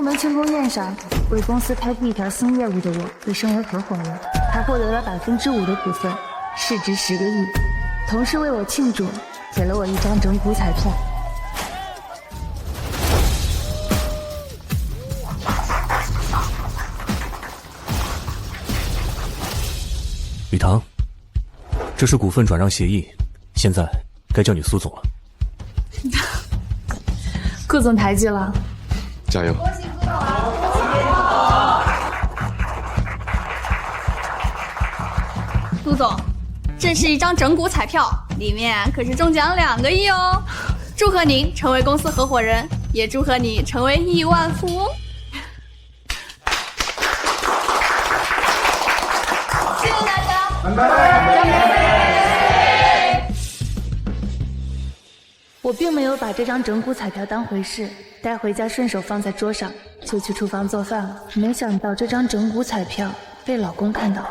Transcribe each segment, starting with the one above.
部门庆功宴上，为公司开辟一条新业务的我被升为合伙人，还获得了5%的股份，市值10个亿。同事为我庆祝，给了我一张整股彩票。雨堂，这是股份转让协议，现在该叫你苏总了。顾总抬举了，加油！顾总，这是一张整股彩票，里面可是中奖2个亿哦！祝贺您成为公司合伙人，也祝贺你成为亿万富翁。谢谢大家，干杯！我并没有把这张整股彩票当回事，带回家顺手放在桌上，就去厨房做饭了。没想到这张整股彩票被老公看到了。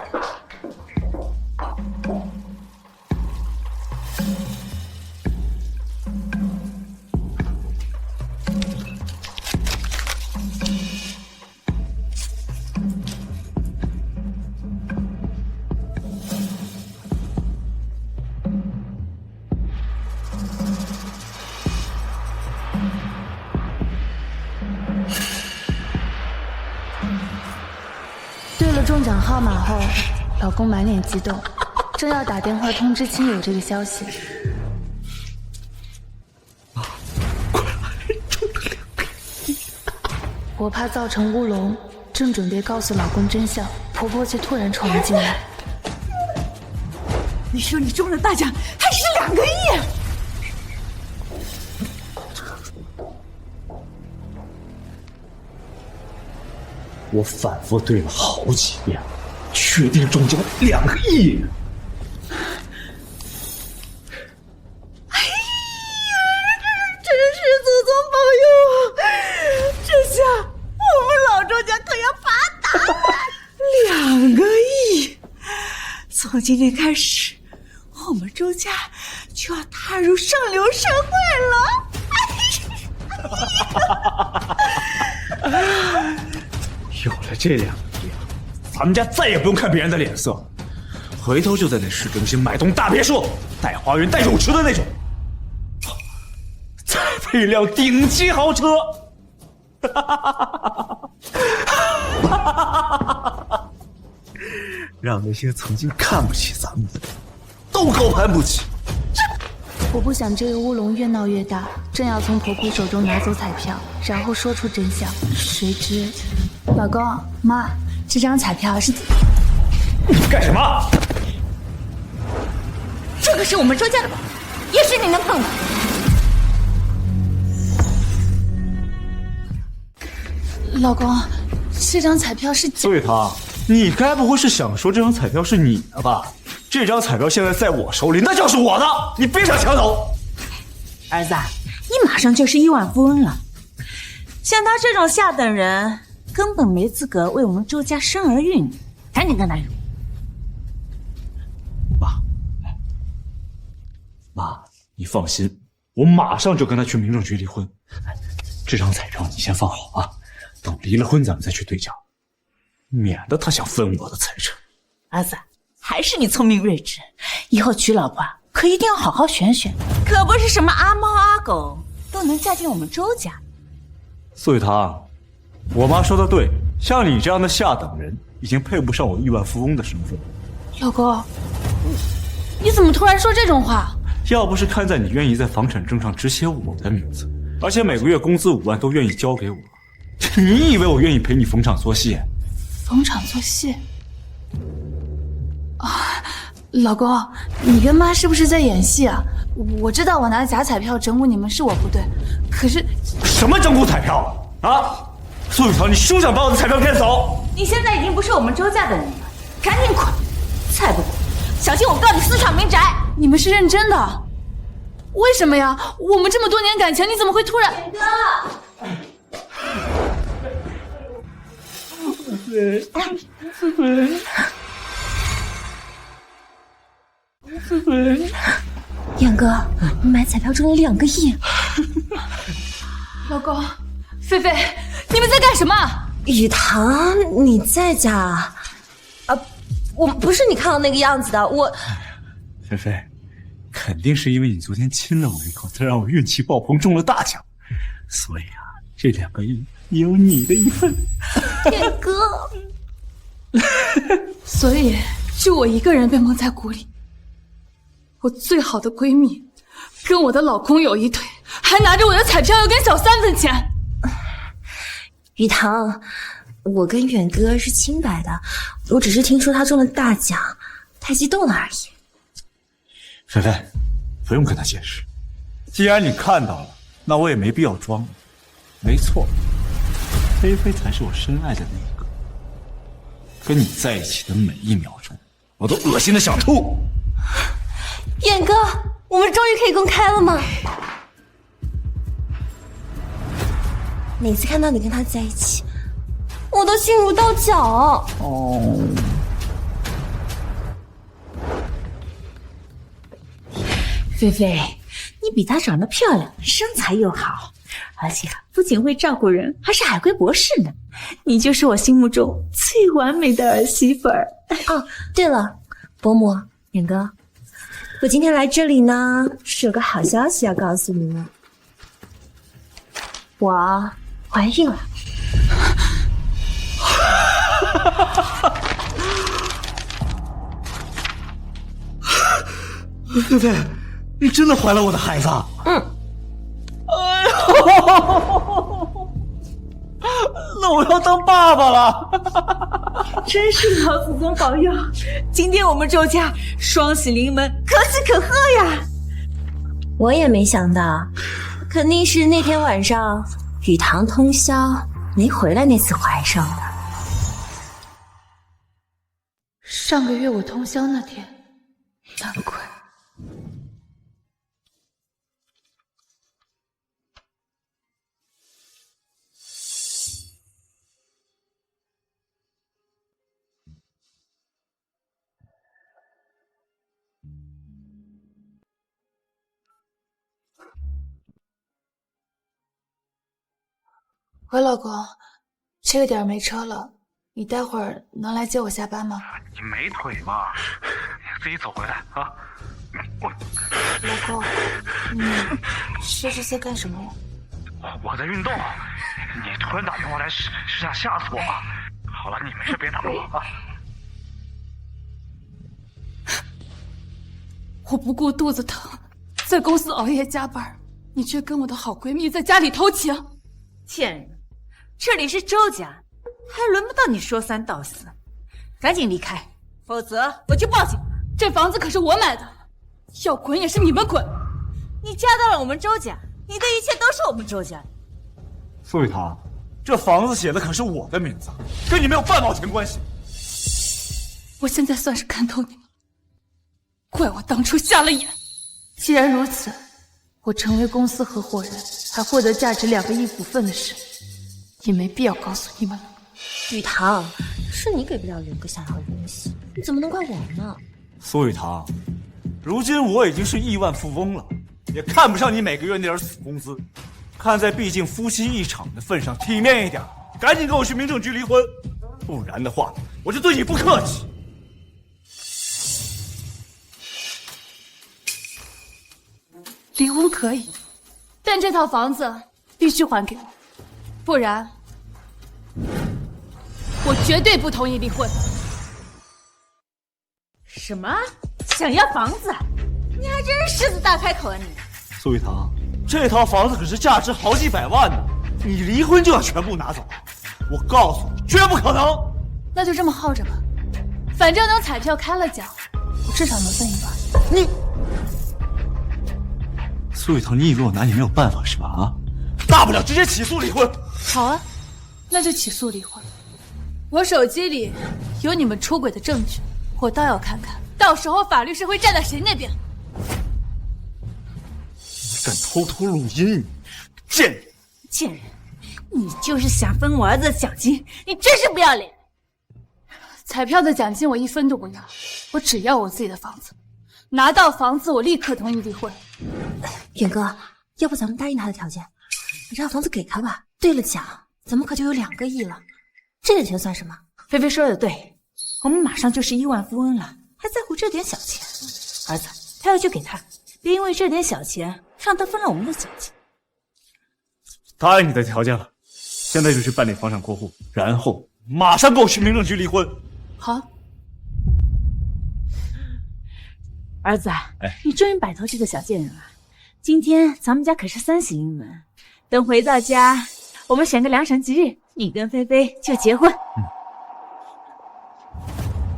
对了中奖号码后，老公满脸激动，正要打电话通知亲友这个消息。我怕造成乌龙，正准备告诉老公真相，婆婆却突然闯了进来。你说你中了大奖，还是2个亿！我反复对了好几遍，确定中奖2个亿。哎呀，真是祖宗保佑啊！这下我们老周家可要发达了，2个亿！从今天开始，我们周家就要踏入上流社会了。有了这2个亿，咱们家再也不用看别人的脸色，回头就在那市中心买栋大别墅，带花园带泳池的那种，再配一辆顶级豪车。让那些曾经看不起咱们的都高攀不起。我不想这个乌龙越闹越大，正要从婆婆手中拿走彩票，然后说出真相，谁知老公妈，这张彩票是你干什么？这可是我们周家的宝，也是你能碰的。老公，这张彩票是所以你该不会是想说这张彩票是你的吧？这张彩票现在在我手里，那就是我的，你别想抢走。儿子，你马上就是亿万富翁了，像他这种下等人，根本没资格为我们周家生儿育女，赶紧跟他入。妈，你放心，我马上就跟他去民政局离婚。这张彩票你先放好啊，等离了婚咱们再去对奖，免得他想分我的财产。儿子，还是你聪明睿智，以后娶老婆可一定要好好选选，可不是什么阿猫阿狗都能嫁进我们周家。苏雨堂，我妈说的对，像你这样的下等人，已经配不上我亿万富翁的身份。老公，你怎么突然说这种话？要不是看在你愿意在房产证上只写我的名字，而且每个月工资5万都愿意交给我，你以为我愿意陪你逢场作戏？逢场作戏？啊，老公，你跟妈是不是在演戏啊？我知道我拿假彩票整蛊你们是我不对，可是什么整蛊彩票啊？苏雨堂，你休想把我的彩票骗走！你现在已经不是我们周家的人了，赶紧滚！再不滚，小心我告你私闯民宅！你们是认真的？为什么呀？我们这么多年感情，你怎么会突然？燕哥，你买彩票中了2个亿。老公，菲菲，你们在干什么？雨堂，你在家啊？我不是你看到那个样子的，我。菲菲，肯定是因为你昨天亲了我一口，才让我运气爆棚中了大奖，所以啊，这2个亿也有你的一份。天哥，所以就我一个人被蒙在鼓里。我最好的闺蜜跟我的老公有一腿，还拿着我的彩票要跟小三分钱。雨堂，我跟远哥是清白的，我只是听说他中了大奖，太激动了而已。菲菲，不用跟他解释，既然你看到了，那我也没必要装了。没错，菲菲才是我深爱的那个。跟你在一起的每一秒钟，我都恶心的想吐。远哥，我们终于可以公开了吗？每次看到你跟他在一起，我都心如刀绞。哦，菲菲，你比她长得漂亮，身材又好，而且不仅会照顾人，还是海归博士呢。你就是我心目中最完美的儿媳妇儿。哦，对了，伯母、远哥，我今天来这里呢，是有个好消息要告诉你们，我怀孕了。菲菲，你真的怀了我的孩子？嗯。哎呦，那我要当爸爸了！真是老祖宗保佑，今天我们周家双喜临门，可喜可贺呀！我也没想到，肯定是那天晚上雨堂通宵没回来那次怀上的。上个月我通宵那天，难怪。喂，老公，这个点没车了，你待会儿能来接我下班吗？你没腿吗？你自己走回来啊！老公，你这是在干什么呀？我在运动。你突然打电话来是想吓死我吗？好了，你没事别打了啊！我不顾肚子疼，在公司熬夜加班，你却跟我的好闺蜜在家里偷情。贱人，这里是周家，还轮不到你说三道四，赶紧离开，否则我就报警。这房子可是我买的，要滚也是你们滚。你嫁到了我们周家，你的一切都是我们周家的。苏雨堂，这房子写的可是我的名字，跟你没有半毛钱关系。我现在算是看透你们了，怪我当初瞎了眼。既然如此，我成为公司合伙人，还获得价值2个亿股份的事，也没必要告诉你们了。雨堂，是你给不了远哥想要的东西，你怎么能怪我呢？苏雨堂，如今我已经是亿万富翁了，也看不上你每个月那点死工资。看在毕竟夫妻一场的份上，体面一点，赶紧跟我去民政局离婚，不然的话，我就对你不客气。离婚可以，但这套房子必须还给我，不然我绝对不同意离婚。什么？想要房子？你还真是狮子大开口啊你！苏雨堂，这套房子可是价值好几百万呢，你离婚就要全部拿走？我告诉你，绝不可能！那就这么耗着吧，反正等彩票开了奖，我至少能分一半。你，苏雨堂，你以为我拿你没有办法是吧？啊，大不了直接起诉离婚。好啊，那就起诉离婚。我手机里有你们出轨的证据，我倒要看看，到时候法律是会站在谁那边。敢偷偷录音，贱人！贱人，你就是想分我儿子的奖金，你真是不要脸！彩票的奖金我1分都不要，我只要我自己的房子。拿到房子，我立刻同意离婚。远哥，要不咱们答应他的条件，你让房子给他吧。对了奖，怎么可就有2个亿了？这点钱算什么？菲菲说的对，我们马上就是亿万富翁了，还在乎这点小钱？儿子，他要就给他，别因为这点小钱让他分了我们的小钱。答应你的条件了，现在就去办理房产过户，然后马上给我去民政局离婚。好。儿子，你终于摆脱这个小贱人了。今天咱们家可是3喜临门，等回到家，我们选个良辰吉日，你跟菲菲就结婚。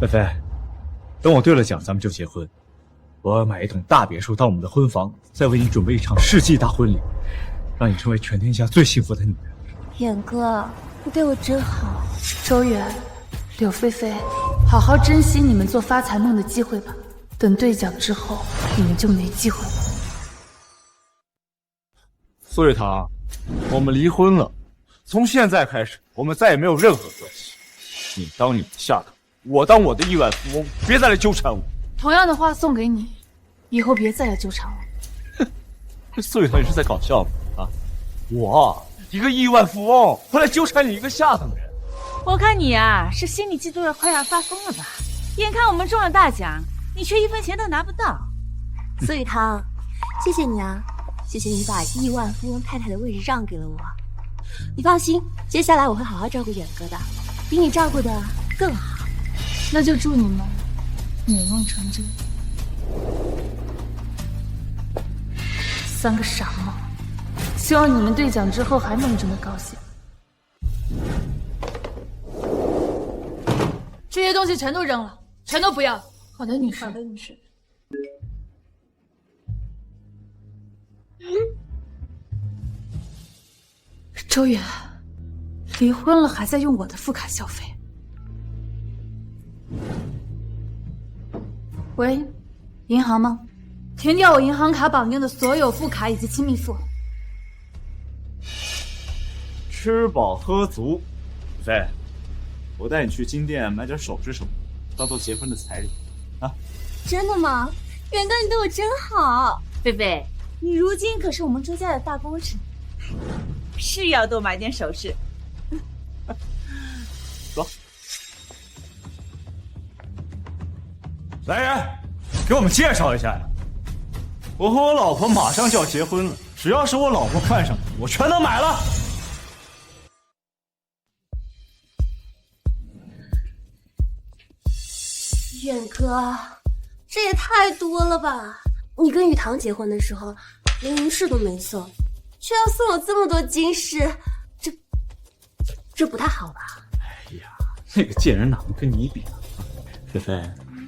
菲菲，等我兑了奖，咱们就结婚。我要买一栋大别墅当我们的婚房，再为你准备一场世纪大婚礼，让你成为全天下最幸福的女人。远哥，你对我真好。周远，柳菲菲，好好珍惜你们做发财梦的机会吧。等兑奖之后，你们就没机会了。苏瑞堂，我们离婚了，从现在开始，我们再也没有任何关系。你当你的下头，我当我的亿万富翁，别再来纠缠我。同样的话送给你，以后别再来纠缠我。这苏瑞堂，你是在搞笑吗？啊，我一个亿万富翁，会来纠缠你一个下等人？我看你啊，是心里嫉妒的快要发疯了吧？眼看我们中了大奖，你却1分钱都拿不到。苏雨堂，谢谢你啊，谢谢你把亿万富翁太太的位置让给了我。你放心，接下来我会好好照顾远哥的，比你照顾的更好。那就祝你们美梦成真。3个傻帽，希望你们兑奖之后还能这么高兴。这些东西全都扔了，全都不要。好的，女士。好的，女士。周远，离婚了还在用我的副卡消费。喂，银行吗？停掉我银行卡绑定的所有副卡以及亲密付。吃饱喝足，菲，我带你去金店买点首饰什么的，当做结婚的彩礼。啊，真的吗？远哥，你对我真好。菲菲，你如今可是我们周家的大功臣，是要多买点首饰。走，来人，给我们介绍一下呀！我和我老婆马上就要结婚了，只要是我老婆看上的，我全都买了。远哥，这也太多了吧！你跟雨堂结婚的时候，连银饰都没送，却要送我这么多金饰，这不太好吧？哎呀，那个贱人哪能跟你比啊？菲菲，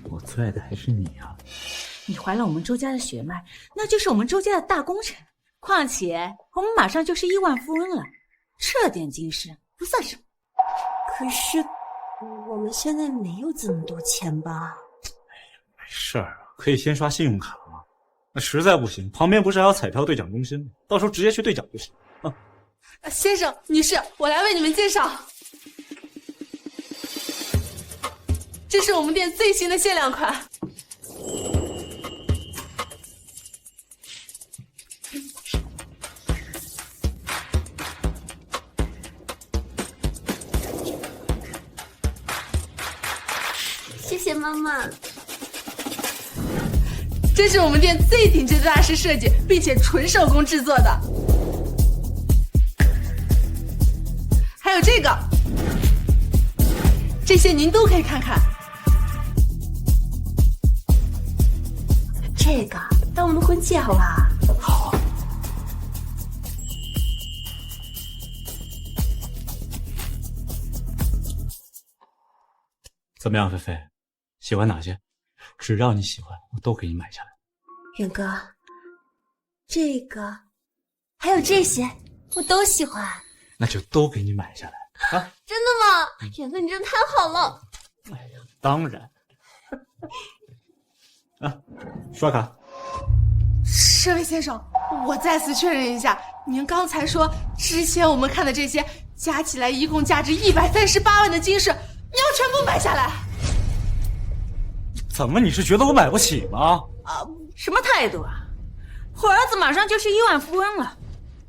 我最爱的还是你啊！你怀了我们周家的血脉，那就是我们周家的大功臣。况且我们马上就是亿万富翁了，这点金饰不算什么。可是我们现在没有这么多钱吧？没事儿，可以先刷信用卡嘛。那实在不行，旁边不是还有彩票兑奖中心吗？到时候直接去兑奖就行。啊，先生、女士，我来为你们介绍，这是我们店最新的限量款。谢谢妈妈。这是我们店最顶级的大师设计，并且纯手工制作的。还有这个，这些您都可以看看。这个当我们婚戒好不好？好。怎么样，菲菲？喜欢哪些？只要你喜欢，我都给你买下来。远哥，这个还有这些，我都喜欢。那就都给你买下来啊！真的吗？远哥，你真的太好了。哎呀，当然。啊，刷卡。这位先生，我再次确认一下，您刚才说之前我们看的这些加起来一共价值138万的金饰，你要全部买下来？怎么？你是觉得我买不起吗？什么态度啊！我儿子马上就是亿万富翁了，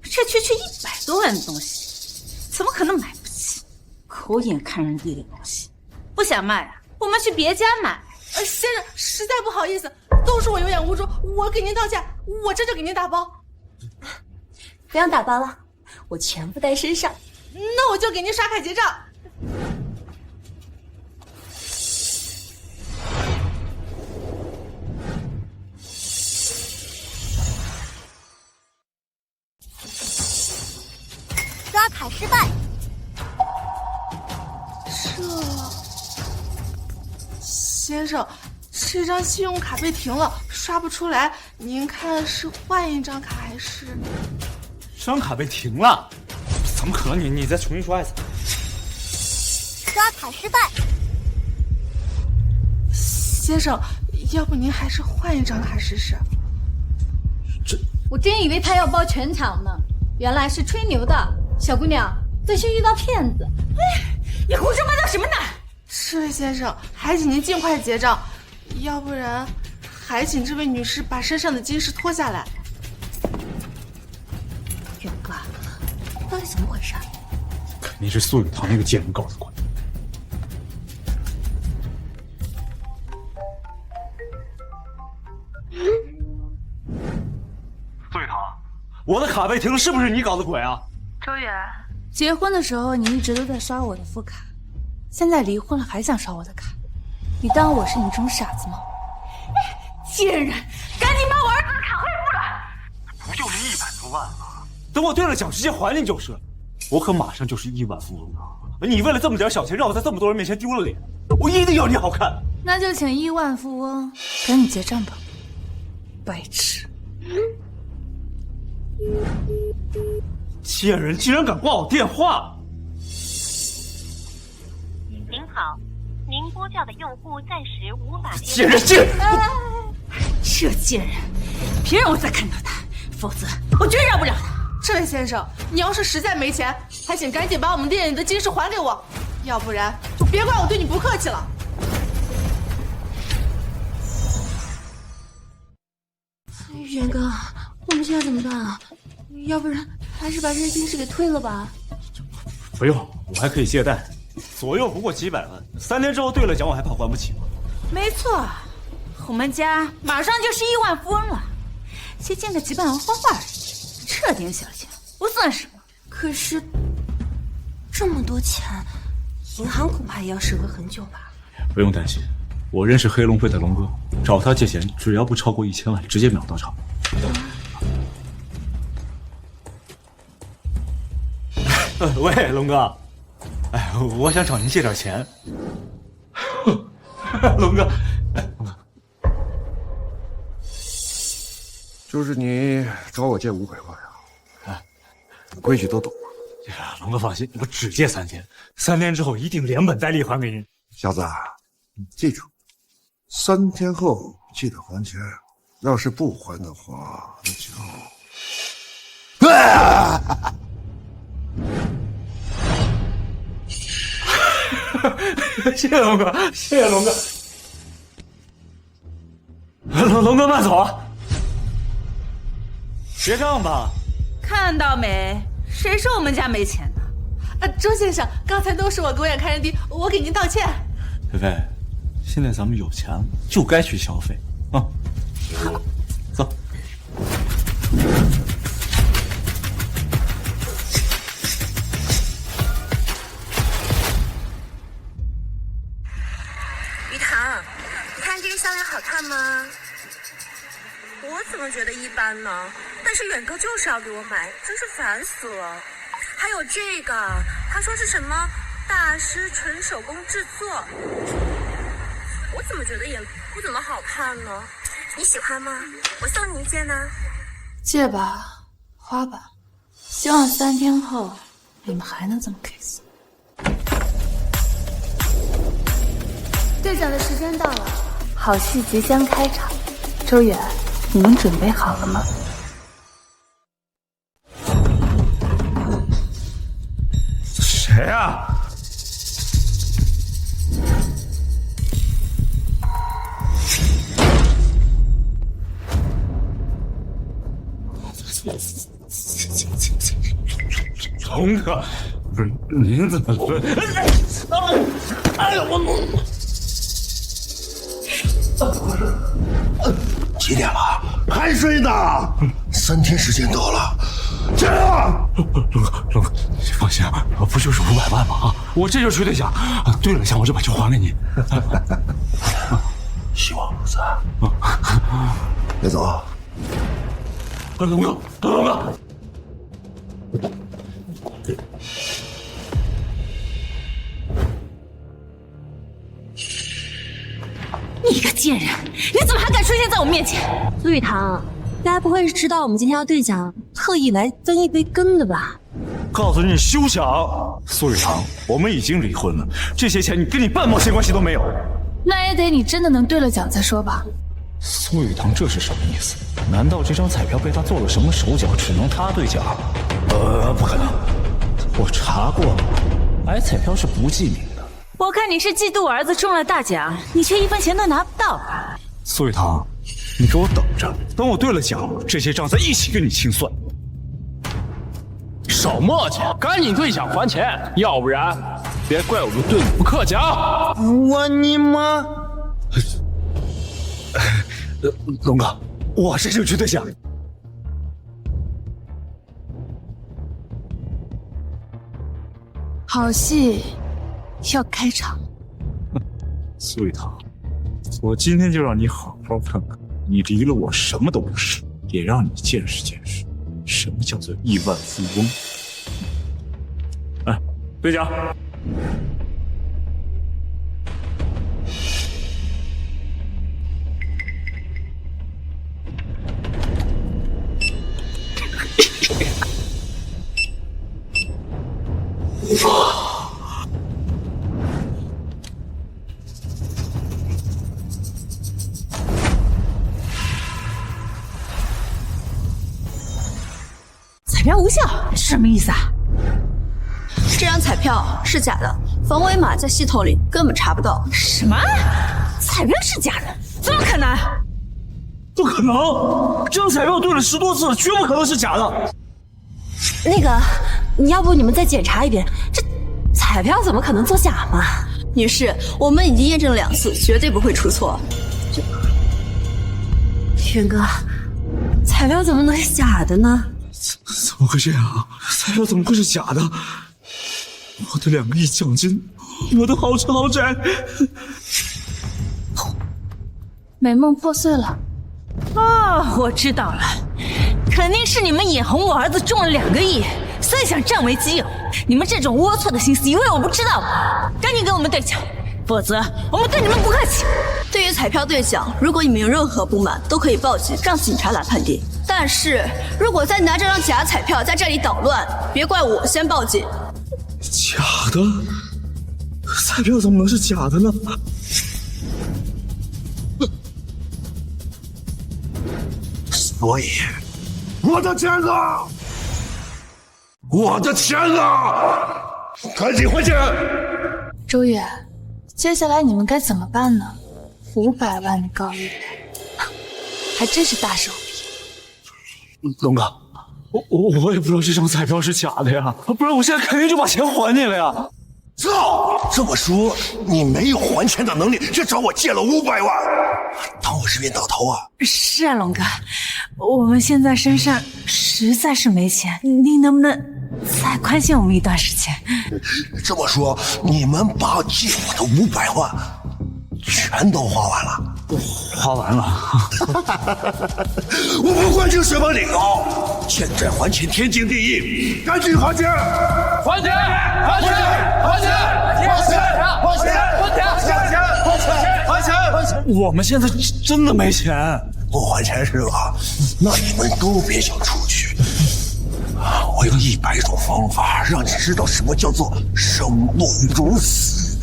这区区100多万的东西，怎么可能买不起？狗眼看人低的东西，不想卖啊？我们去别家买。先生，实在不好意思，都是我有眼无珠，我给您道歉，我这就给您打包。不用打包了，我全部带身上。那我就给您刷卡结账。刷卡失败。先生，这张信用卡被停了，刷不出来。您看是换一张卡还是？这张卡被停了？怎么可能？你再重新刷一次。刷卡失败。先生，要不您还是换一张卡试试？我真以为他要包全场呢，原来是吹牛的。小姑娘，这是遇到骗子。你胡说八道什么呢？这位先生，还请您尽快结账，要不然还请这位女士把身上的金饰脱下来。远哥，到底怎么回事？肯定是苏永堂那个贱人搞的鬼。苏雨堂，我的卡被停了，是不是你搞的鬼啊？周远，结婚的时候你一直都在刷我的副卡，现在离婚了还想刷我的卡，你当我是你这种傻子吗？贱人，赶紧把我儿子的卡恢复了！不就是100多万吗？等我兑了奖直接还你就是。我可马上就是亿万富翁了。你为了这么点小钱让我在这么多人面前丢了脸，我一定要你好看。那就请亿万富翁赶紧结账吧，白痴。贱人竟然敢挂我电话！您好，您拨叫的用户暂时无法接。贱人，贱人！这贱人，别让我再看到他，否则我绝饶不了他。这位先生，你要是实在没钱，还请赶紧把我们店里的金饰还给我，要不然就别怪我对你不客气了。远哥，我们现在怎么办啊？要不然还是把这些金饰给退了吧。不用，我还可以借贷，左右不过几百万，3天之后兑了奖，我还怕还不起吗？没错，我们家马上就是亿万富翁了，先见个几百万画画而已，这点小钱不算什么。可是这么多钱，银行恐怕也要审核很久吧？不用担心，我认识黑龙会的龙哥，找他借钱只要不超过1000万，直接秒到账。喂，龙哥，哎，我想找您借点钱。龙哥，龙哥，就是你找我借500万啊？规矩都懂吗？呀，龙哥放心，我只借3天，3天之后一定连本带利还给您。小子，你记住，3天后记得还钱，要是不还的话，那就……谢谢龙哥，谢谢龙哥。龙哥慢走啊！结账吧。看到没？谁说我们家没钱呢？周先生，刚才都是我狗眼看人低，我给您道歉。菲菲，现在咱们有钱了，就该去消费啊！走。于堂，你看这个项链好看吗？我怎么觉得一般呢？但是远哥就是要给我买，真是烦死了。还有这个，他说是什么大师纯手工制作，我怎么觉得也不怎么好看呢？你喜欢吗？我送你一件呢。借吧，花吧，希望3天后你们还能这么开心。兑奖的时间到了，好戏即将开场。周远，你们准备好了吗？谁啊？龙哥，不是您怎么了？哎呀，几点了？还睡呢？3天时间到了，起来啊！龙哥，你放心啊，不就是500万吗？啊，我这就是缺对奖啊，对了奖我就把球还给你。希望如此。别走啊！龙哥，龙哥。你个贱人，你怎么还敢出现在我面前？苏雨堂，该不会是知道我们今天要对奖，特意来分一杯羹的吧？告诉你休想！苏雨堂，我们已经离婚了，这些钱跟你半毛钱关系都没有。那也得你真的能对了奖再说吧。苏雨堂这是什么意思？难道这张彩票被他做了什么手脚，只能他兑奖？不可能，我查过了，买彩票是不记名的。我看你是嫉妒我儿子中了大奖，你却1分钱都拿不到。苏雨堂，你给我等着，等我兑了奖，这些账再一起跟你清算。少磨叽，赶紧兑奖还钱，要不然别怪我们对你不客气啊！我你妈！龙哥，我这就去兑奖。好戏要开场。苏雨堂，我今天就让你好好看看，你离了我什么都不是，也让你见识见识什么叫做亿万富翁。哎，兑奖。彩票无效，什么意思啊？这张彩票是假的，防伪码在系统里根本查不到。什么？彩票是假的？怎么可能？不可能！这张彩票兑了10多次了，绝不可能是假的。那个，要不你们再检查一遍？这彩票怎么可能作假嘛？女士，我们已经验证了2次，绝对不会出错。轩哥，彩票怎么能是假的呢？怎么会这样？彩票怎么会是假的？我的2个亿奖金，我的豪车豪宅，美梦破碎了。哦，我知道了，肯定是你们眼红我儿子中了2个亿，所以想占为己有。你们这种龌龊的心思，以为我不知道吗？赶紧给我们兑奖，否则我们对你们不客气。对于彩票兑奖，如果你们有任何不满，都可以报警，让警察来判定。但是如果再拿这张假彩票在这里捣乱，别怪我先报警。假的？彩票怎么能是假的呢？所以，我的钱呢？我的钱呢？赶紧还钱！周远，接下来你们该怎么办呢？500万的高利贷，还真是大手笔。龙哥，我也不知道这张彩票是假的呀，不然我现在肯定就把钱还你了呀。操！这么说你没有还钱的能力，却找我借了500万，当我是冤大头啊？是啊，龙哥，我们现在身上实在是没钱，您能不能再宽限我们一段时间？这么说，你们把借我的500万全都花完了？花完了。我不管这什么理由，欠债还钱天经地义，赶紧还钱！还钱！还钱！还钱！还钱！还钱！还钱！还钱！我们现在真的没钱，不还钱是吧？那你们都别想出去。我有100种方法让你知道什么叫做生不如死。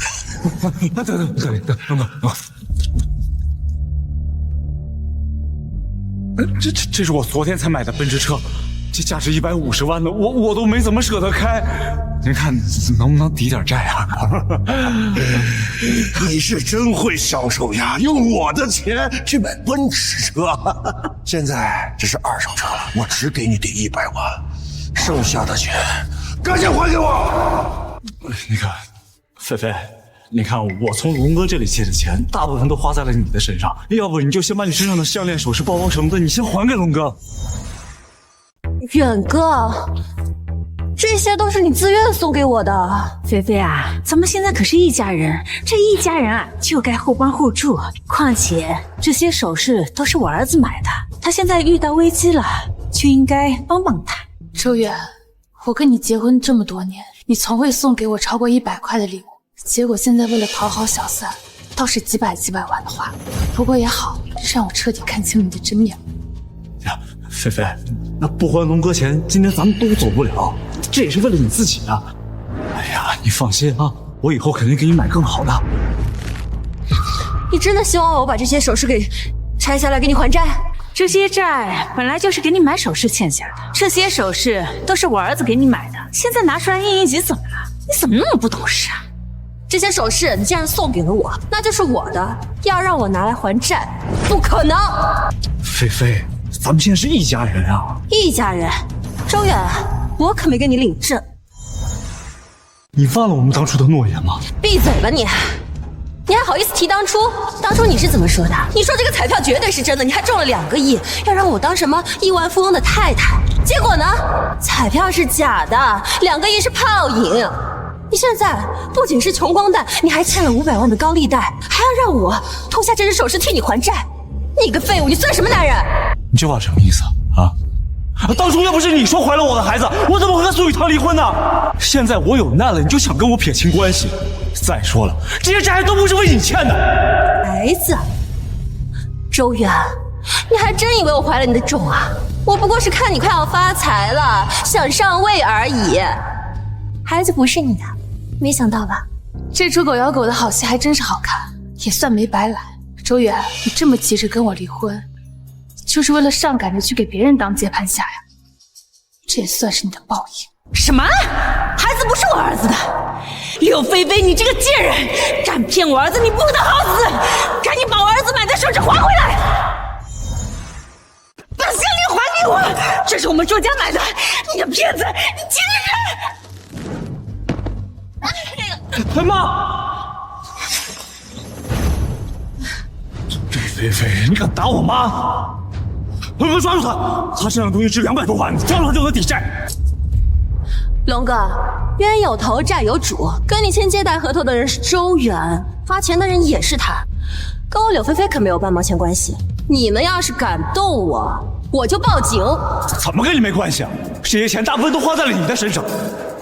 等，龙哥，这是我昨天才买的奔驰车，这价值150万的，我都没怎么舍得开。您看能不能抵点债啊？你是真会销售呀，用我的钱去买奔驰车。现在这是2手车了，我只给你抵100万，剩下的钱赶紧还给我！那个，菲菲，你看我从龙哥这里借的钱，大部分都花在了你的身上，要不你就先把你身上的项链、首饰、包包什么的，你先还给龙哥。远哥，这些都是你自愿送给我的。菲菲啊，咱们现在可是一家人，这一家人啊就该互帮互助。况且这些首饰都是我儿子买的，他现在遇到危机了，就应该帮帮他。周远，我跟你结婚这么多年，你从未送给我超过100块的礼物，结果现在为了讨好小三，倒是几百万的花。不过也好，让我彻底看清你的真面目。呀，菲菲，那不还龙哥钱，今天咱们都走不了，这也是为了你自己啊。哎呀，你放心啊，我以后肯定给你买更好的。你真的希望我把这些首饰给拆下来给你还债？这些债本来就是给你买首饰欠下的，这些首饰都是我儿子给你买的，现在拿出来应一急怎么了？你怎么那么不懂事啊？这些首饰你既然送给了我，那就是我的，要让我拿来还债，不可能。菲菲，咱们现在是一家人啊！一家人，周远，我可没跟你领证。你忘了我们当初的诺言吗？闭嘴吧你！你还好意思提当初？当初你是怎么说的？你说这个彩票绝对是真的，你还中了2个亿，要让我当什么亿万富翁的太太。结果呢？彩票是假的，2个亿是泡影。你现在不仅是穷光蛋，你还欠了500万的高利贷，还要让我脱下这只首饰替你还债。你个废物，你算什么男人？你这话什么意思啊？当初要不是你说怀了我的孩子，我怎么会和苏雨堂离婚呢？现在我有难了，你就想跟我撇清关系。再说了，这些债都不是为你欠的。孩子，周远，你还真以为我怀了你的种啊？我不过是看你快要发财了，想上位而已。孩子不是你的，没想到吧？这出狗咬狗的好戏还真是好看，也算没白来。周远，你这么急着跟我离婚，就是为了上赶着去给别人当接盘侠呀？这也算是你的报应。什么？孩子不是我儿子的？柳菲菲，你这个贱人，敢骗我儿子，你不得好死！赶紧把我儿子买的首饰还回来！把项链还给我！这是我们周家买的！你个骗子，你贱人！妈！菲菲，你敢打我妈？龙哥，抓住他！他身上的东西值200多万，抓住他就能抵债。龙哥，冤有头债有主，跟你签借贷合同的人是周远，花钱的人也是他，跟我柳菲菲可没有半毛钱关系。你们要是敢动我，我就报警。怎么跟你没关系啊？这些钱大部分都花在了你的身上，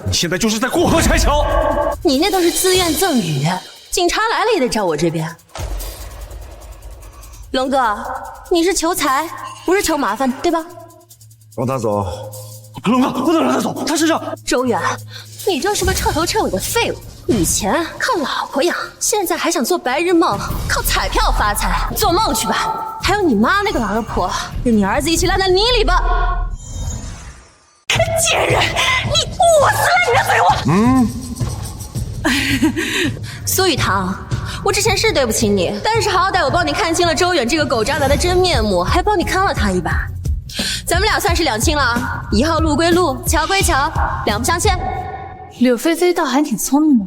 你现在就是在过河拆桥。你那都是自愿赠与，警察来了也得找我这边。龙哥，你是求财，不是求麻烦，对吧？让他走。龙哥，不能让他走，他身上……周远，你就是个彻头彻尾的废物。以前靠老婆养，现在还想做白日梦，靠彩票发财，做梦去吧！还有你妈那个老二婆，跟你儿子一起烂在泥里吧！贱人，你我撕了你的嘴！苏雨堂，我之前是对不起你，但是好歹我帮你看清了周远这个狗渣男的真面目，还帮你坑了他一把。咱们俩算是两清了啊！以后路归路，桥归桥，两不相欠。柳菲菲倒还挺聪明的。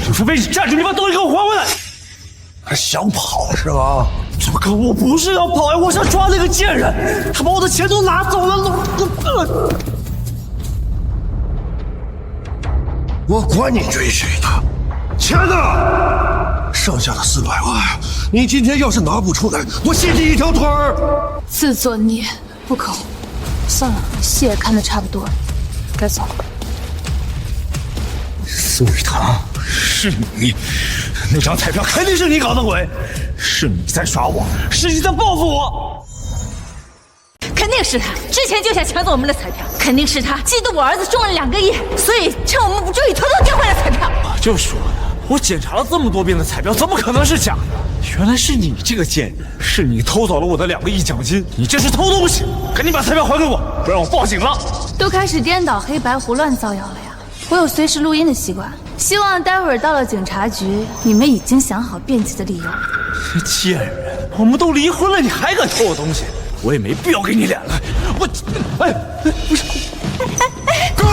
柳菲菲，你站住！你把东西给我还回来！还想跑是吧？怎么可？我不是要跑呀，我想抓那个贱人，他把我的钱都拿走了。我管你追谁的，钱呢？剩下的400万，你今天要是拿不出来，我卸你一条腿儿！自作孽不可活。算了，戏也看得差不多了，该走了。苏雨堂，是你，那张彩票肯定是你搞的鬼，是你在耍我，是你在报复我。肯定是他，之前就想抢走我们的彩票，肯定是他嫉妒我儿子中了2个亿，所以趁我们不注意偷偷丢回了彩票。我就说呢，我检查了这么多遍的彩票，怎么可能是假的？原来是你这个贱人，是你偷走了我的2个亿奖金，你这是偷东西！赶紧把彩票还给我，不然我报警了。都开始颠倒黑白、胡乱造谣了呀！我有随时录音的习惯，希望待会儿到了警察局，你们已经想好辩解的理由。贱人，我们都离婚了，你还敢偷我东西？我也没必要给你脸了。我，不是，哥。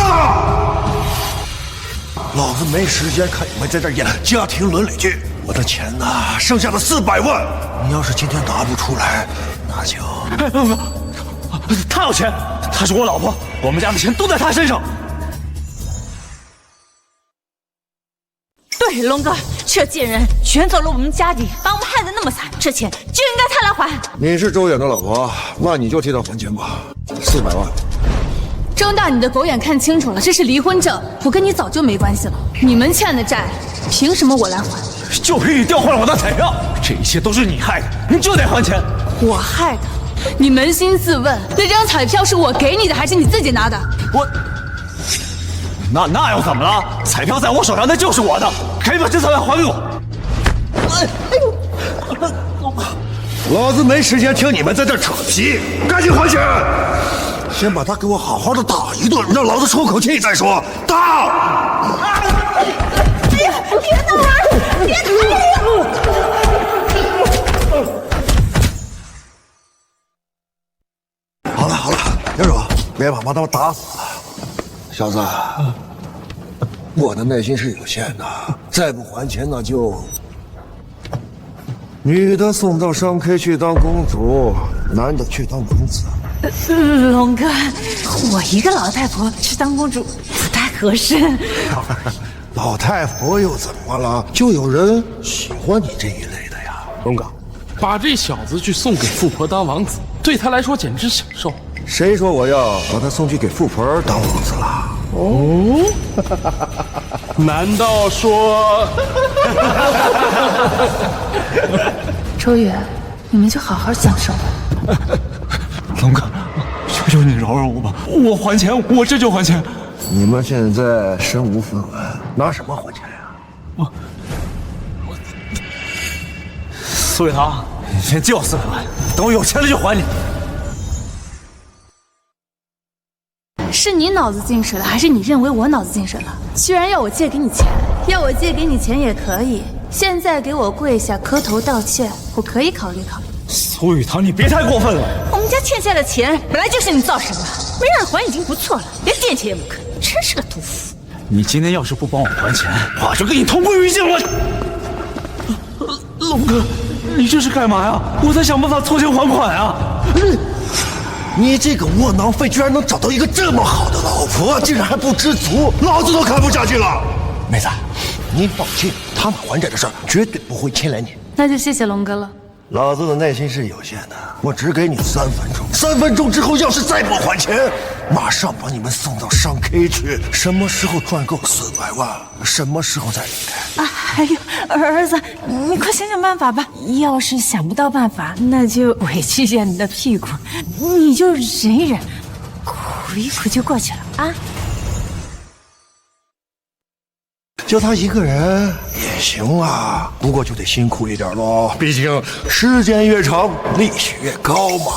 老子没时间看你们在这演家庭伦理剧。我的钱呢，剩下的400万，你要是今天拿不出来，那就……他有钱，她是我老婆，我们家的钱都在他身上。对，龙哥，这贱人卷走了我们家底，把我们害得那么惨，这钱就应该他来还。你是周远的老婆，那你就替他还钱吧，400万。睁大你的狗眼看清楚了，这是离婚证，我跟你早就没关系了。你们欠的债，凭什么我来还？就凭你调换了我的彩票，这一切都是你害的，你就得还钱。我害的？你扪心自问，那张彩票是我给你的，还是你自己拿的？那又怎么了？彩票在我手上，那就是我的，赶紧把这彩票还给我！老子没时间听你们在这扯皮，赶紧还钱！先把他给我好好的打一顿，让老子出口气再说。打！别打我！别打我！好了，别惹，别把他们打死了。小子，我的耐心是有限的，再不还钱那就……女的送到商 K 去当公主，男的去当王子。龙哥，我一个老太婆去当公主不太合适。老太婆又怎么了？就有人喜欢你这一类的呀。龙哥，把这小子去送给富婆当王子，对他来说简直享受。谁说我要把他送去给富婆当王子了？哦，难道说？周远，你们就好好享受吧。龙哥，求求你饶饶我吧，我还钱，我这就还钱。你们现在身无分文，拿什么还钱呀？苏雨堂，你先借我400万，等我有钱了就还你。是你脑子进水了，还是你认为我脑子进水了？居然要我借给你钱，要我借给你钱也可以，现在给我跪下磕头道歉，我可以考虑考虑。苏雨堂，你别太过分了。我们家欠下的钱本来就是你造成的，没让还已经不错了，连垫钱也不肯，真是个屠夫。你今天要是不帮我还钱，我就跟你同归于尽了。龙哥，你这是干嘛呀？我在想办法凑钱还款啊。你这个窝囊废，居然能找到一个这么好的老婆，竟然还不知足，老子都看不下去了。妹子，你放心，他们还债的事儿绝对不会牵连你。那就谢谢龙哥了。老子的耐心是有限的，我只给你3分钟，3分钟之后要是再不还钱，马上把你们送到商 K 去。什么时候赚够400万，什么时候再离开。哎呦，儿子，你快想想办法吧。要是想不到办法，那就委屈一下你的屁股，你就忍一忍，苦一苦就过去了啊。就他一个人也行啊，不过就得辛苦一点喽，毕竟时间越长，利息越高嘛。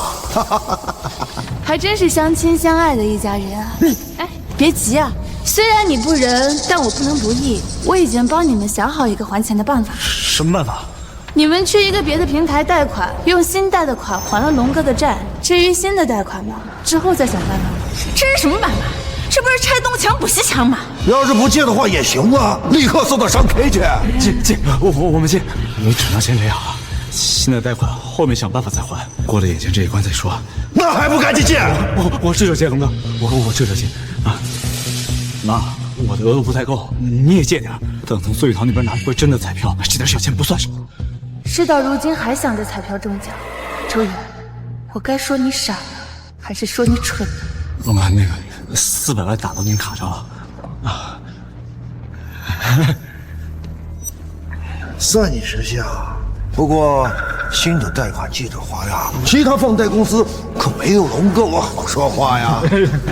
还真是相亲相爱的一家人啊！哎，别急啊，虽然你不仁，但我不能不义。我已经帮你们想好一个还钱的办法。什么办法？你们去一个别的平台贷款，用新贷的款还了龙哥的债。至于新的贷款嘛，之后再想办法。这是什么办法？这不是拆东墙补西墙吗？要是不借的话也行啊，立刻送到商 K 去。借，我们借。你只能先这样了，新的贷款后面想办法再还，过了眼前这一关再说。那还不赶紧借？我这就借，龙哥，我这就借啊。妈，我的额度不太够，你也借点。等从苏雨堂那边拿回真的彩票，这点小钱不算什么。事到如今还想着彩票中奖，周远，我该说你傻呢，还是说你蠢呢？龙哥，那个400万打到您卡上了啊。算你识相，不过新的贷款记着还呀，其他放贷公司可没有龙哥我好说话呀，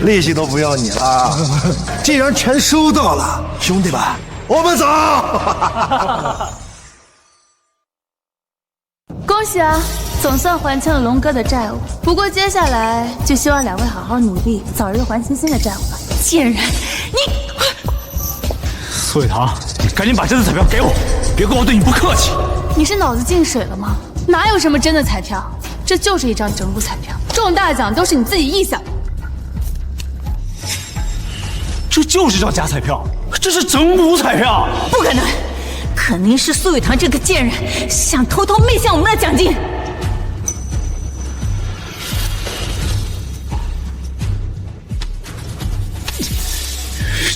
利息都不要你了。既然钱收到了，兄弟们，我们走。恭喜啊，总算还清了龙哥的债务。不过接下来就希望2位好好努力，早日还清新的债务吧。贱人，你！苏雨堂，你赶紧把真的彩票给我，别怪我对你不客气。你是脑子进水了吗？哪有什么真的彩票，这就是一张整蛊彩票，中大奖都是你自己臆想。这就是张假彩票，这是整蛊彩票！不可能，肯定是苏雨堂这个贱人想偷偷媚向我们的奖金。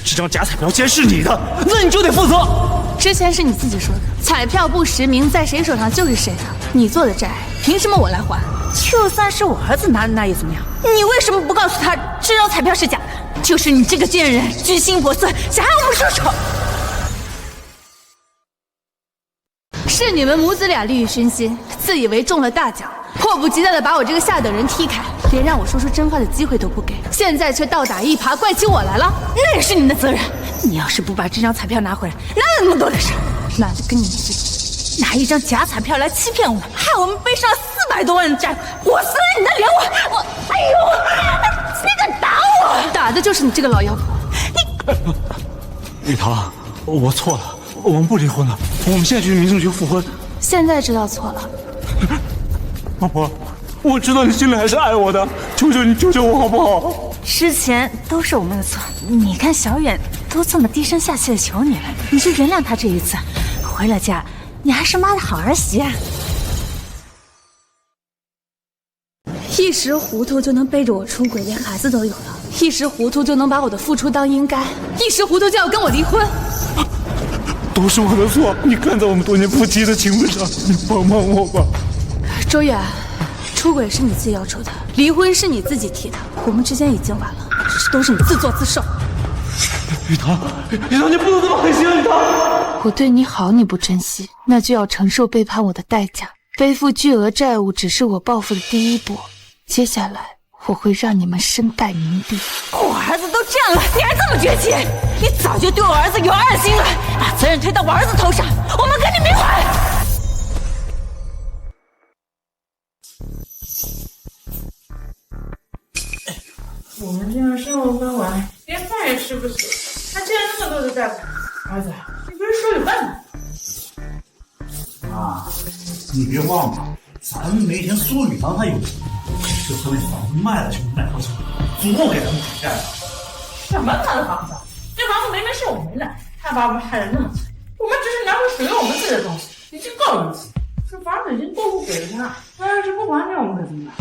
这张假彩票既然是你的，那你就得负责。之前是你自己说的，彩票不实名，在谁手上就是谁的。你做的债，凭什么我来还？就算是我儿子拿的，那又怎么样？你为什么不告诉他这张彩票是假的？就是你这个贱人，居心叵测，想害我们出手。是你们母子俩利欲熏心，自以为中了大奖，迫不及待的把我这个下等人踢开，连让我说出真话的机会都不给，现在却倒打一耙，怪起我来了。那也是你的责任。你要是不把这张彩票拿回来，哪有那么多的事？那就跟你们似的，拿一张假彩票来欺骗我们，害我们背上400多万的债，我撕了你的脸，我，哎呦，你敢打我？打的就是你这个老妖婆！雨堂，我错了，我们不离婚了，我们现在去民政局复婚。现在知道错了，老婆，我知道你心里还是爱我的，求求你救救我好不好？之前都是我们的错，你看小远都这么低声下气的求你了，你就原谅他这一次。回了家，你还是妈的好儿媳啊！一时糊涂就能背着我出轨，连孩子都有了；一时糊涂就能把我的付出当应该；一时糊涂就要跟我离婚。都是我的错，你看在我们多年夫妻的情分上，你帮帮我吧。周远，出轨是你自己要求的，离婚是你自己提的，我们之间已经完了，这都是你自作自受。雨堂，雨堂，你不能这么狠心啊！雨堂，我对你好你不珍惜，那就要承受背叛我的代价。背负巨额债务只是我报复的第一步，接下来我会让你们身败名裂。我儿子都这样了，你还这么绝情？你早就对我儿子有二心了，把责任推到我儿子头上，我们跟你明还。我们这样生活分完，连饭也吃不起，还欠那么多的债款。儿子，你不是说有办法？啊，你别忘了，咱们那天苏雨堂他有钱，就算那房子卖了就能买套房，足够给他们抵债了。什么他的房子？这房子明明是我们的，他把我们害得那么惨，我们只是拿回属于我们自己的东西，已经够义气。这房子已经过户给了他，他要是不还给我们可怎么办？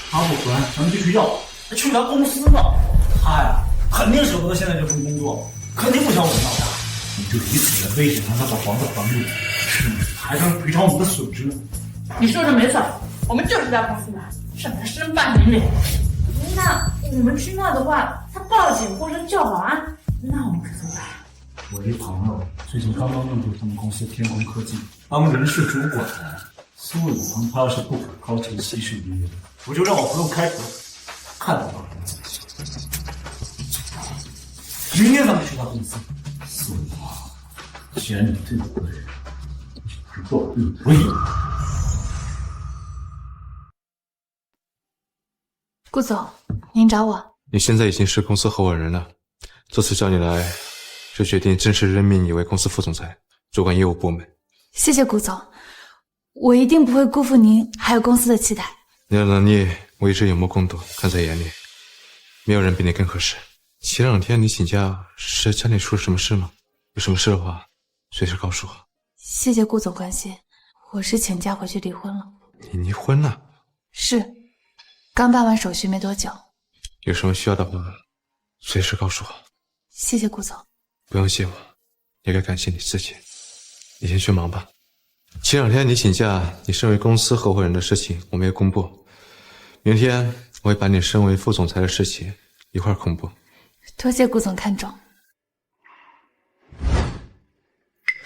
他不还，咱们就去要，去他公司呢。他呀，肯定舍不得现在这份工作，肯定不想我们闹大。你就以此来威胁让他把房子还给我，是你还让赔偿我们的损失呢。你说的没错，我们就是在公司的，省得身败名裂。那我们去那的话，他报警或者叫保安，那我们可怎么办？我一朋友最近刚刚入驻他们公司天工科技，当人事主管。苏雨堂他要是不肯高层息事宁人，我就让我朋友开除，看他到底怎么想。明天咱们去他公司。苏雨堂，既然你对我不对，就对我不义。顾总，您找我？你现在已经是公司合伙人了，这次叫你来，就决定正式任命你为公司副总裁，主管业务部门。谢谢顾总，我一定不会辜负您还有公司的期待。你的能力我一直有目共睹，看在眼里，没有人比你更合适。前2天你请假是家里出了什么事吗？有什么事的话，随时告诉我。谢谢顾总关心，我是请假回去离婚了。你离婚了？是，刚办完手续没多久。有什么需要的话，随时告诉我。谢谢顾总。不用谢我，也该感谢你自己。你先去忙吧。前2天你请假，你身为公司合伙人的事情我没有公布。明天我会把你身为副总裁的事情一块公布。多谢顾总看重。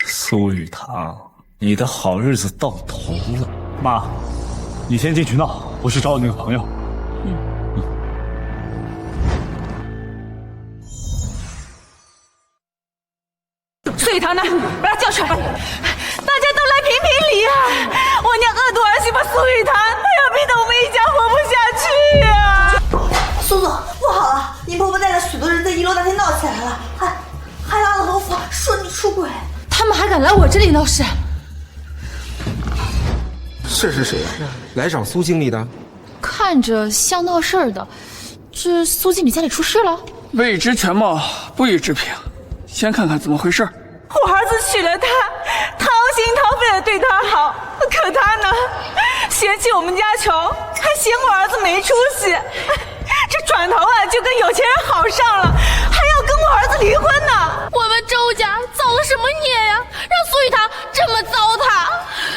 苏雨堂，你的好日子到头了。妈，你先进去闹，我去找我那个朋友。苏雨堂呢？把他叫出来！大家都来评评理啊！我娘恶毒儿媳妇苏雨堂，她要逼得我们一家活不下去呀！苏总，不好了！您婆婆带了许多人在1楼大厅闹起来了，还拉了罗福说你出轨。他们还敢来我这里闹事？是谁啊？来找苏经理的？看着像闹事儿的，这苏经理家里出事了？未知全貌，不予置评。先看看怎么回事。我儿子娶了她，掏心掏肺的对她好，可她呢，嫌弃我们家穷，还嫌我儿子没出息。这转头啊，就跟有钱人好上了，还要跟我儿子离婚呢。我们周家造了什么孽呀？让苏雨堂这么糟蹋？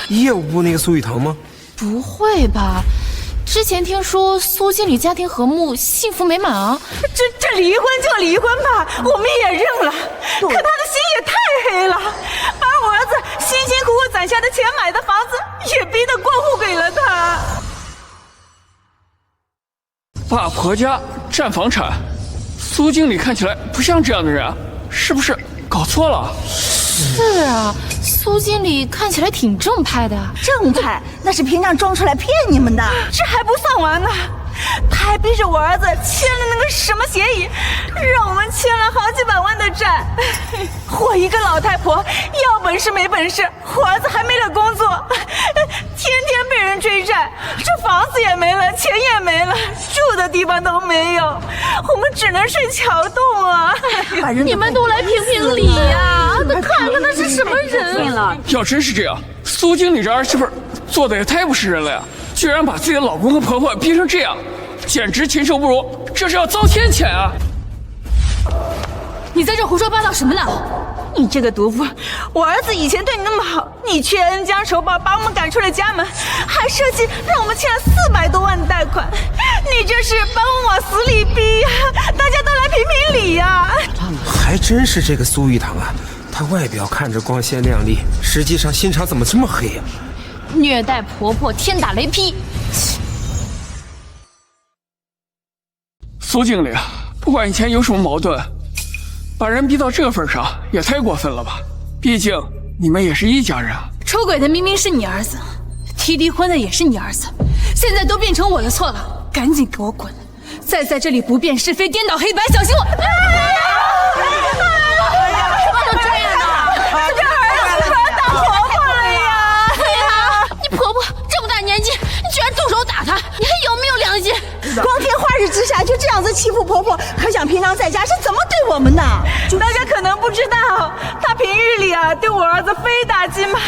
业务部那个苏雨堂吗？不会吧？之前听说苏经理家庭和睦，幸福美满啊。这离婚就离婚吧，我们也认了。可他的心也太黑了，把我儿子辛辛苦苦攒下的钱买的房子，也逼得过户给了他。霸婆家占房产，苏经理看起来不像这样的人啊，是不是搞错了？是啊，苏经理看起来挺正派的。正派那是平常装出来骗你们的。这还不算完呢，他还逼着我儿子签了那个什么协议，让我们欠了好几百万的债。我一个老太婆，要本事没本事，我儿子还没了工作，天天被人追债，这房子也没了，钱也没了，住的地方都没有，我们只能睡桥洞啊！你们都来评评理呀，看看他是什么人啊！要真是这样，苏经理这儿媳妇做的也太不是人了呀！居然把自己的老公和婆婆逼成这样，简直禽兽不如，这是要遭天谴啊！你在这胡说八道什么呢？你这个毒妇，我儿子以前对你那么好，你却恩将仇报，把我们赶出了家门，还设计让我们欠了400多万的贷款，你这是把我往死里逼呀！大家都来评评理呀！还真是这个苏玉堂啊，他外表看着光鲜亮丽，实际上心肠怎么这么黑呀？虐待婆婆，天打雷劈！苏经理，不管以前有什么矛盾，把人逼到这份上也太过分了吧？毕竟你们也是一家人啊！出轨的明明是你儿子，提离婚的也是你儿子，现在都变成我的错了，赶紧给我滚！再在这里不辨是非、颠倒黑白，小心我！什么都这样的，这儿子突然打婆婆了呀！对呀，你婆婆这么大年纪，你居然动手打她，你还有没有良心？光天化日之下就这样子欺负婆婆，可想平常在家是怎么对我们的？大家可能不知道，她平日里啊对我儿子非打即骂，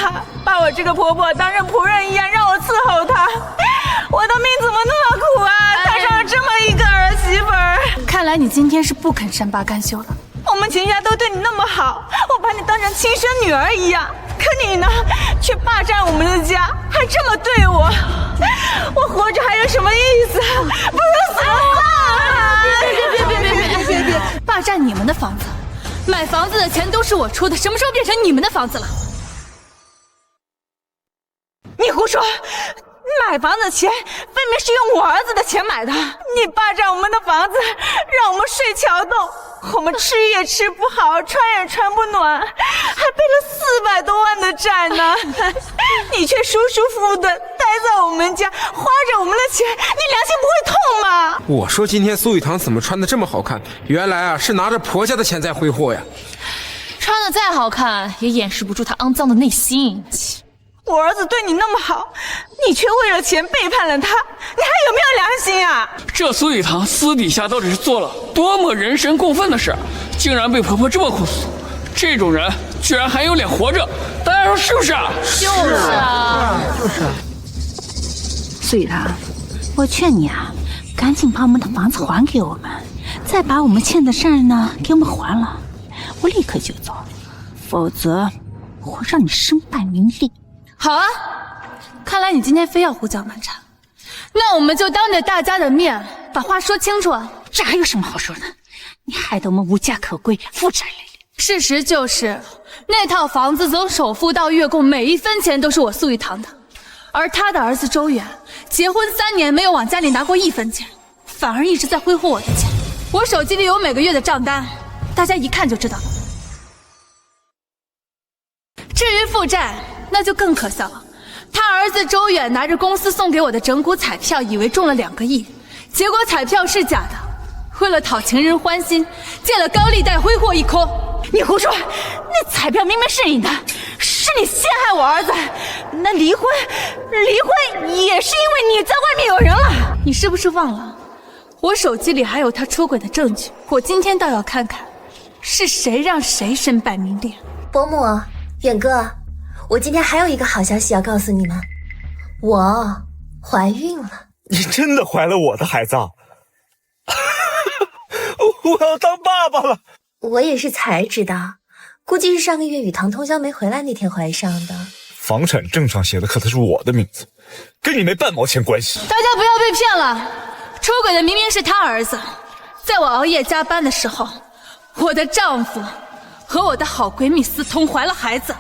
把我这个婆婆当成仆人一样让我伺候她。我的命怎么那么苦啊？摊上了这么一个儿媳妇儿。看来你今天是不肯善罢甘休了。我们全家都对你那么好，我把你当成亲生女儿一样，可你呢，却霸占我们的家，还这么对我，我活着还有什么意思？不如死了！别！霸占你们的房子，买房子的钱都是我出的，什么时候变成你们的房子了？你胡说！买房子的钱分明是用我儿子的钱买的，你霸占我们的房子，让我们睡桥洞，我们吃也吃不好，穿也穿不暖，还背了400多万的债呢。你却舒舒服服的待在我们家，花着我们的钱，你良心不会痛吗？我说今天苏雨堂怎么穿的这么好看？原来啊是拿着婆家的钱在挥霍呀！穿的再好看，也掩饰不住她肮脏的内心。我儿子对你那么好，你却为了钱背叛了他，你还有没有良心啊？这苏雨堂私底下到底是做了多么人神共愤的事，竟然被婆婆这么控诉，这种人居然还有脸活着，大家说是不是啊？就是啊。苏雨堂，我劝你啊，赶紧把我们的房子还给我们，再把我们欠的债呢给我们还了，我立刻就走，否则我让你身败名裂。好啊，看来你今天非要胡搅蛮缠，那我们就当着大家的面把话说清楚啊！这还有什么好说的？你害得我们无家可归，负债累累。事实就是，那套房子从首付到月供，每一分钱都是我苏雨堂的，而他的儿子周远结婚3年没有往家里拿过1分钱，反而一直在挥霍我的钱。我手机里有每个月的账单，大家一看就知道了。至于负债，那就更可笑了。他儿子周远拿着公司送给我的整蛊彩票，以为中了2个亿，结果彩票是假的。为了讨情人欢心，借了高利贷挥霍一空。你胡说！那彩票明明是你的，是你陷害我儿子。那离婚也是因为你在外面有人了。你是不是忘了，我手机里还有他出轨的证据，我今天倒要看看，是谁让谁身败名裂。伯母，远哥，我今天还有一个好消息要告诉你们，我怀孕了。你真的怀了我的孩子啊？我要当爸爸了。我也是才知道，估计是上个月雨堂通宵没回来那天怀上的。房产证上写的可都是我的名字，跟你没半毛钱关系。大家不要被骗了，出轨的明明是他儿子。在我熬夜加班的时候，我的丈夫和我的好闺蜜私通怀了孩子，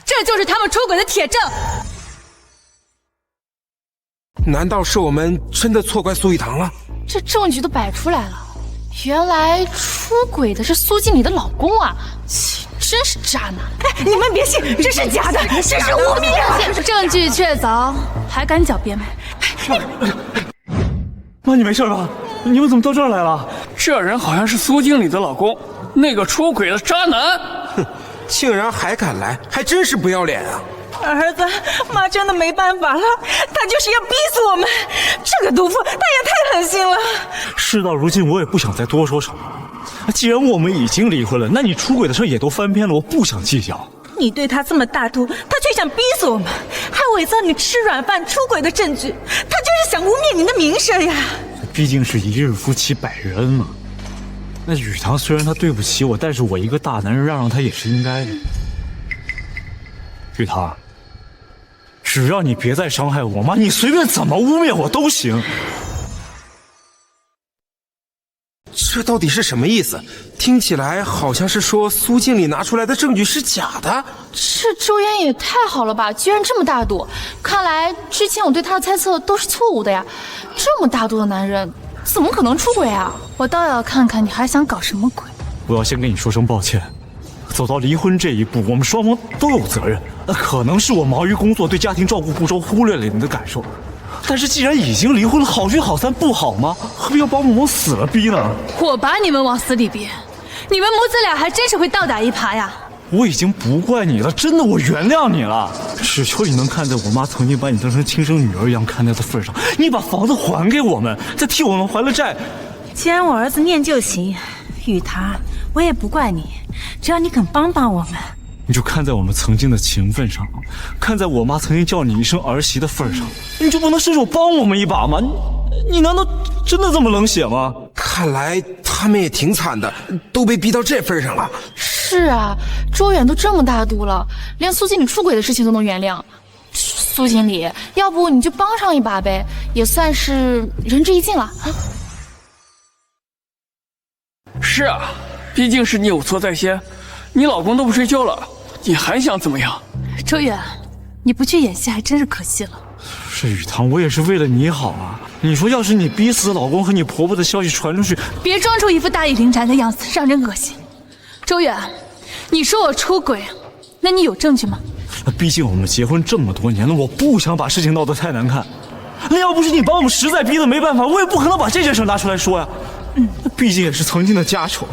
这就是他们出轨的铁证。难道是我们真的错怪苏雨堂了？这证据都摆出来了，原来出轨的是苏经理的老公啊！真是渣男！哎，你们别信，这是假的，这是污蔑！证据确凿，还敢狡辩吗？妈，你没事吧？你们怎么到这儿来了？这人好像是苏经理的老公，那个出轨的渣男。哼，竟然还敢来，还真是不要脸啊！儿子，妈真的没办法了，他就是要逼死我们。这个毒妇，他也太狠心了。事到如今，我也不想再多说什么。既然我们已经离婚了，那你出轨的事也都翻篇了，我不想计较。你对他这么大度，他却想逼死我们，还伪造你吃软饭出轨的证据，他就是想污蔑你的名声呀。毕竟是一日夫妻百日恩嘛。那雨堂虽然他对不起我，但是我一个大男人让他也是应该的。雨堂，只要你别再伤害我妈，你随便怎么污蔑我都行。这到底是什么意思？听起来好像是说苏经理拿出来的证据是假的。这周岩也太好了吧，居然这么大度！看来之前我对他的猜测都是错误的呀。这么大度的男人，怎么可能出轨啊？我倒要看看你还想搞什么鬼！我要先跟你说声抱歉，走到离婚这一步，我们双方都有责任。可能是我忙于工作，对家庭照顾不周，忽略了你的感受。但是既然已经离婚了，好聚好散不好吗？何必要把我们往死了逼呢？我把你们往死里逼，你们母子俩还真是会倒打一耙呀！我已经不怪你了，真的，我原谅你了。只求你能看在我妈曾经把你当成亲生女儿一样看待的份上，你把房子还给我们，再替我们还了债。既然我儿子念旧情，雨堂，我也不怪你，只要你肯帮帮我们。你就看在我们曾经的情分上，看在我妈曾经叫你一声儿媳的份上，你就不能伸手帮我们一把吗？你难道真的这么冷血吗？看来他们也挺惨的，都被逼到这份上了。是啊，周远都这么大度了，连苏经理出轨的事情都能原谅。苏经理，要不你就帮上一把呗，也算是仁至义尽了啊。是啊，毕竟是你有错在先，你老公都不睡觉了，你还想怎么样？周远，你不去演戏还真是可惜了。是雨堂，我也是为了你好啊！你说，要是你逼死老公和你婆婆的消息传出去，别装出一副大义凛然的样子，让人恶心。周远，你说我出轨，那你有证据吗？毕竟我们结婚这么多年了，我不想把事情闹得太难看。那要不是你把我们实在逼得没办法，我也不可能把这件事拿出来说呀。毕竟也是曾经的家丑。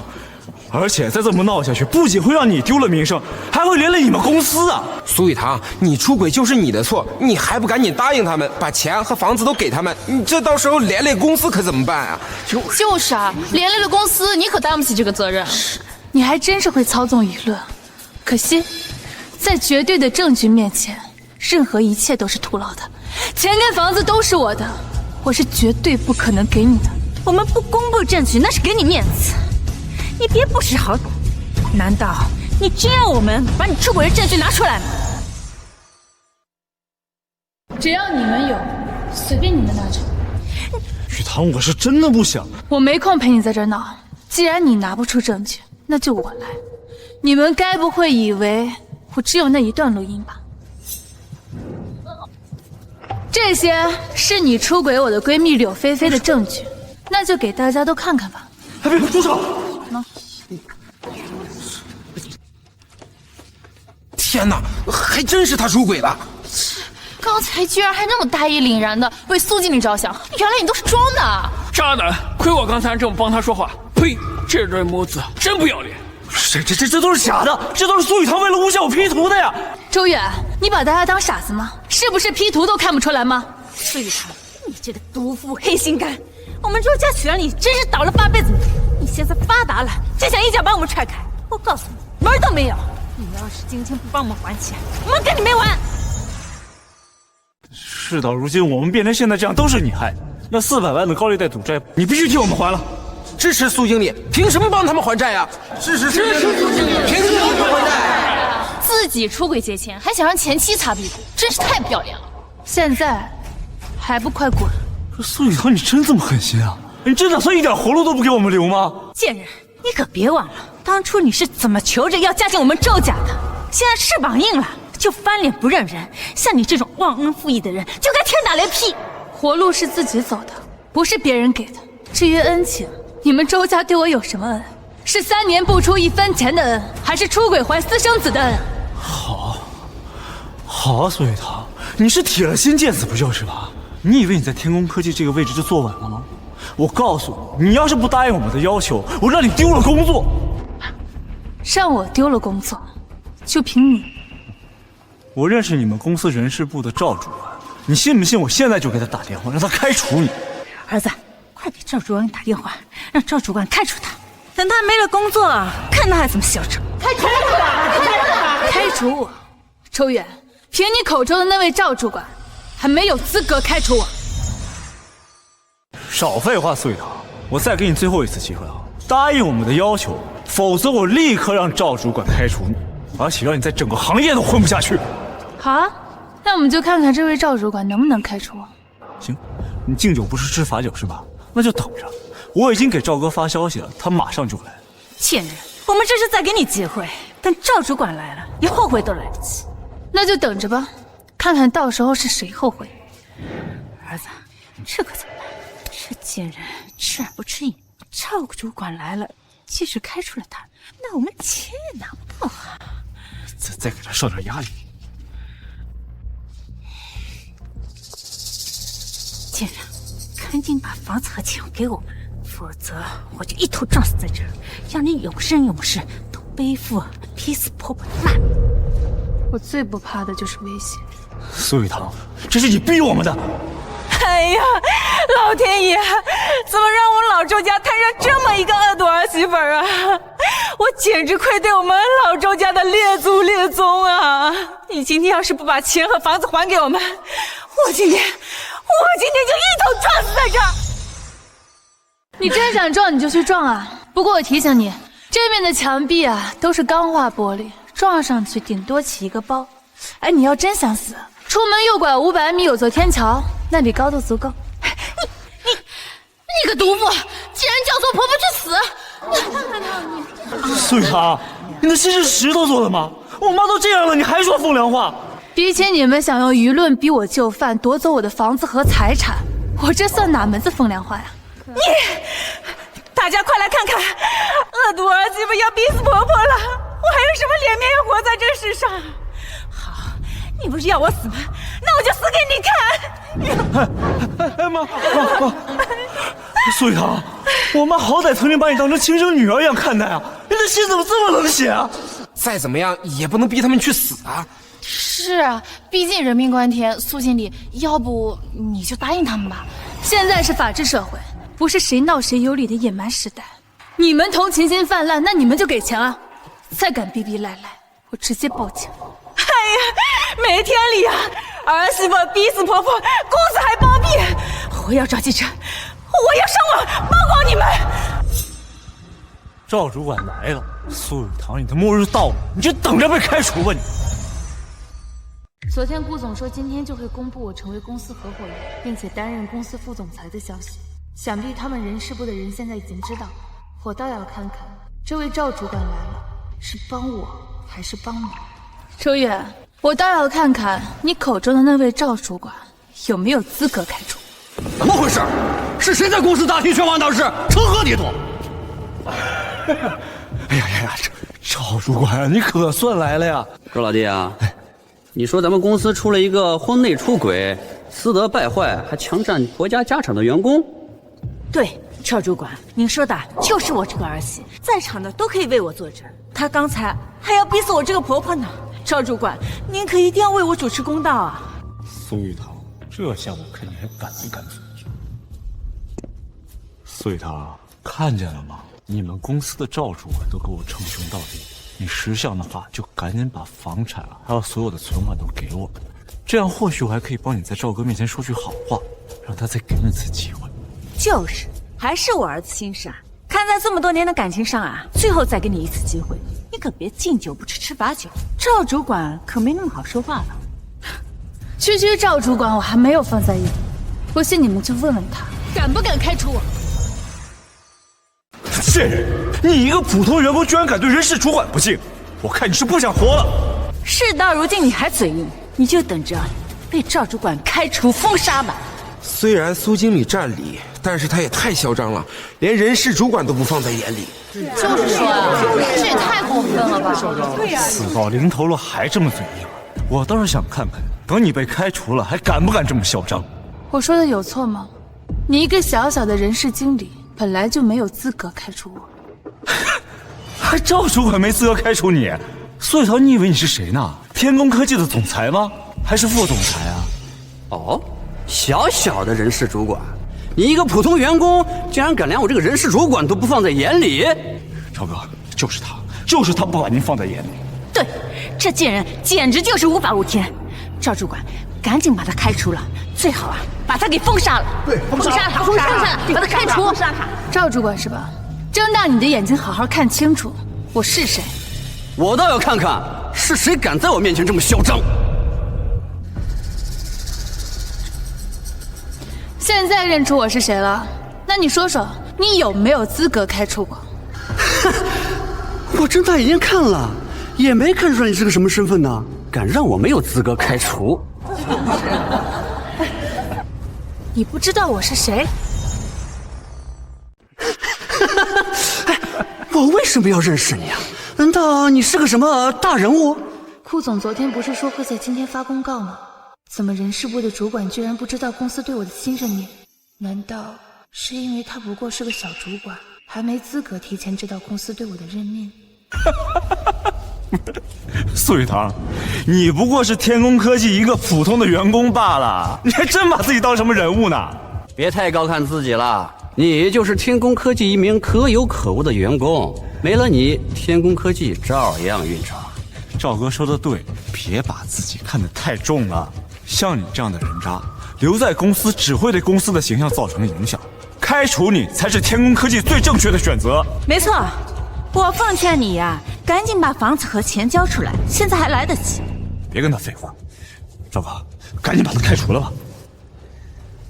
而且再这么闹下去，不仅会让你丢了名声，还会连累你们公司啊！苏雨堂，你出轨就是你的错，你还不赶紧答应他们，把钱和房子都给他们？你这到时候连累公司可怎么办啊？就是啊，连累了公司，你可担不起这个责任。你还真是会操纵舆论，可惜，在绝对的证据面前，任何一切都是徒劳的。钱跟房子都是我的，我是绝对不可能给你的。我们不公布证据，那是给你面子。你别不识好歹，难道你真让我们把你出轨的证据拿出来吗？只要你们有，随便你们拿着。雨堂，我是真的不想。我没空陪你在这闹。既然你拿不出证据，那就我来。你们该不会以为我只有那一段录音吧？这些是你出轨我的闺蜜柳菲菲的证据，那就给大家都看看吧。别住手！天哪，还真是他出轨了！刚才居然还那么大义凛然的为苏经理着想，原来你都是装的！渣男，亏我刚才这么帮他说话。呸！这对母子真不要脸！这都是假的，这都是苏雨堂为了诬陷我 P 图的呀！周远，你把大家当傻子吗？是不是 P 图都看不出来吗？苏雨堂，你这个毒妇黑心肝！我们周家娶了你，真是倒了8辈子霉。你现在发达了，就想一脚把我们踹开。我告诉你，门都没有。你要是今天不帮我们还钱，我们跟你没完。事到如今，我们变成现在这样，都是你害的。那400万的高利贷赌债，你必须替我们还了。支持苏经理，凭什么帮他们还债呀？支持苏经理，凭什么帮他们还债？自己出轨借钱，还想让前妻擦屁股，真是太不要脸了。现在还不快滚！这苏雨堂，你真这么狠心啊？你真打算一点活路都不给我们留吗？贱人，你可别忘了，当初你是怎么求着要嫁进我们周家的？现在翅膀硬了，就翻脸不认人。像你这种忘恩负义的人，就该天打雷劈！活路是自己走的，不是别人给的。至于恩情，你们周家对我有什么恩？是3年不出1分钱的恩，还是出轨怀私生子的恩？好啊，苏雨堂，你是铁了心见死不救是吧？你以为你在天宫科技这个位置就坐稳了吗？我告诉你，你要是不答应我们的要求，我让你丢了工作。让我丢了工作，就凭你？我认识你们公司人事部的赵主管，你信不信我现在就给他打电话，让他开除你？儿子，快给赵主管打电话，让赵主管开除他。等他没了工作，看他还怎么嚣张！开除我！开除我！周远，凭你口中的那位赵主管，还没有资格开除我。少废话，苏雨堂，我再给你最后一次机会啊！答应我们的要求，否则我立刻让赵主管开除你，而且让你在整个行业都混不下去。好啊，那我们就看看这位赵主管能不能开除我。行，你敬酒不吃吃罚酒是吧？那就等着，我已经给赵哥发消息了，他马上就来。贱人，我们这是在给你机会，等赵主管来了，你后悔都来得及。那就等着吧，看看到时候是谁后悔。儿子，这可怎么办？这贱人吃软不吃硬，赵主管来了，即使开除了他，那我们钱也拿不到啊！再给他上点压力。贱人，赶紧把房子和钱给我们，否则我就一头撞死在这儿，让你永生永世都背负劈死婆婆的骂名。我最不怕的就是危险。苏雨堂，这是你逼我们的。哎呀，老天爷，怎么让我老周家摊上这么一个恶毒儿媳妇儿啊！我简直愧对我们老周家的列祖列宗啊！你今天要是不把钱和房子还给我们，我今天就一头撞死在这儿！你真想撞你就去撞啊！不过我提醒你，这面的墙壁啊都是钢化玻璃，撞上去顶多起一个包。哎，你要真想死，出门右拐500米有座天桥，那里高度足够。你个毒妇，竟然叫错婆婆去死！苏雨堂，你的心是石头做的吗？我妈都这样了，你还说风凉话？比起你们想用舆论逼我就范，夺走我的房子和财产，我这算哪门子风凉话呀？大家快来看看，恶毒儿媳妇要逼死婆婆了，我还有什么脸面要活在这世上？好，你不是要我死吗？那我就死给你看！妈，苏雨堂，我妈好歹曾经把你当成亲生女儿一样看待啊，你的心怎么这么冷血啊？再怎么样也不能逼他们去死啊！是啊，毕竟人命关天，苏经理，要不你就答应他们吧。现在是法治社会，不是谁闹谁有理的野蛮时代。你们同情心泛滥，那你们就给钱啊！再敢逼逼赖赖，我直接报警！哎呀，没天理啊！儿媳妇逼死婆婆，公司还包庇，我要找记者，我要上网曝光你们！赵主管来了，苏雨堂，你的末日到了，你就等着被开除吧你！昨天顾总说今天就会公布我成为公司合伙人，并且担任公司副总裁的消息。想必他们人事部的人现在已经知道，我倒要看看这位赵主管来了是帮我还是帮你。周远，我倒要看看你口中的那位赵主管有没有资格开除。怎么回事？是谁在公司大厅宣传大事，成何体统？哎呀，赵主管，你可算来了呀！周老弟啊，你说咱们公司出了一个婚内出轨、私德败坏，还强占国家家产的员工？对，赵主管，您说的就是我这个儿媳，在场的都可以为我作证。她刚才还要逼死我这个婆婆呢。赵主管，您可一定要为我主持公道啊！苏玉堂，这下我看你还敢不敢做？苏雨堂，看见了吗？你们公司的赵主管都给我称兄道弟，你识相的话就赶紧把房产还有所有的存款都给我，这样或许我还可以帮你在赵哥面前说句好话，让他再给你一次机会。就是，还是我儿子心傻。看在这么多年的感情上啊，最后再给你一次机会，你可别敬酒不吃吃罚酒。赵主管可没那么好说话了。区区赵主管我还没有放在眼里，不信你们就问问他，敢不敢开除我？贱人！你一个普通员工居然敢对人事主管不敬，我看你是不想活了。事到如今你还嘴硬，你就等着被赵主管开除封杀吧。虽然苏经理占理，但是他也太嚣张了，连人事主管都不放在眼里。就是说啊，这也太过分了吧？对呀，死到临头了还这么嘴硬，我倒是想看看，等你被开除了，还敢不敢这么嚣张？我说的有错吗？你一个小小的人事经理，本来就没有资格开除我。还赵主管没资格开除你？苏雨桃，你以为你是谁呢？天工科技的总裁吗？还是副总裁啊？哦，小小的人事主管，你一个普通员工，竟然敢连我这个人事主管都不放在眼里？赵哥，就是他不把您放在眼里。对，这贱人简直就是无法无天。赵主管，赶紧把他开除了，最好啊，把他给封杀了。对，封杀他，把他开除。赵主管是吧？睁大你的眼睛，好好看清楚，我是谁。我倒要看看是谁敢在我面前这么嚣张。现在认出我是谁了？那你说说，你有没有资格开除我？我睁大眼睛看了，也没看出来你是个什么身份呢，敢让我没有资格开除？你不知道我是谁？我为什么要认识你啊？难道你是个什么大人物？顾总昨天不是说会在今天发公告吗？怎么人事部的主管居然不知道公司对我的新任命？难道是因为他不过是个小主管，还没资格提前知道公司对我的任命？苏雨堂，你不过是天工科技一个普通的员工罢了，你还真把自己当什么人物呢？别太高看自己了，你就是天工科技一名可有可无的员工，没了你，天工科技照样运转。赵哥说的对，别把自己看得太重了。像你这样的人渣，留在公司只会对公司的形象造成影响，开除你才是天工科技最正确的选择。没错，我奉劝你呀，赶紧把房子和钱交出来，现在还来得及。别跟他废话，赵哥，赶紧把他开除了吧。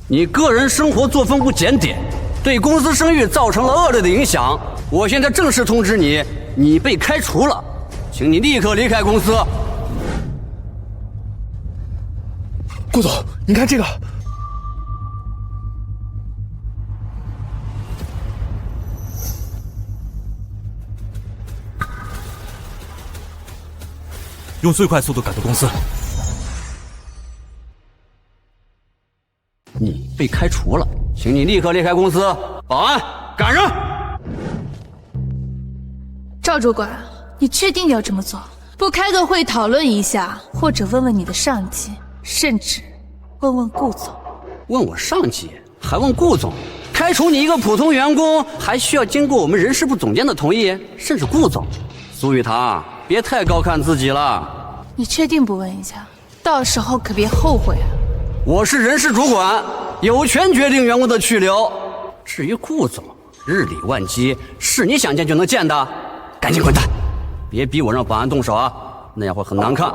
你个人生活作风不检点，对公司声誉造成了恶劣的影响。我现在正式通知你，你被开除了，请你立刻离开公司。顾总，你看这个。用最快速度赶到公司。你被开除了，请你立刻离开公司。保安，赶人！赵主管，你确定要这么做？不开个会讨论一下，或者问问你的上级，甚至问问顾总？问我上级，还问顾总？开除你一个普通员工，还需要经过我们人事部总监的同意，甚至顾总？苏雨堂，别太高看自己了。你确定不问一下？到时候可别后悔啊！我是人事主管，有权决定员工的去留。至于顾总，日理万机，是你想见就能见的。赶紧滚蛋！别逼我让保安动手啊，那样会很难看。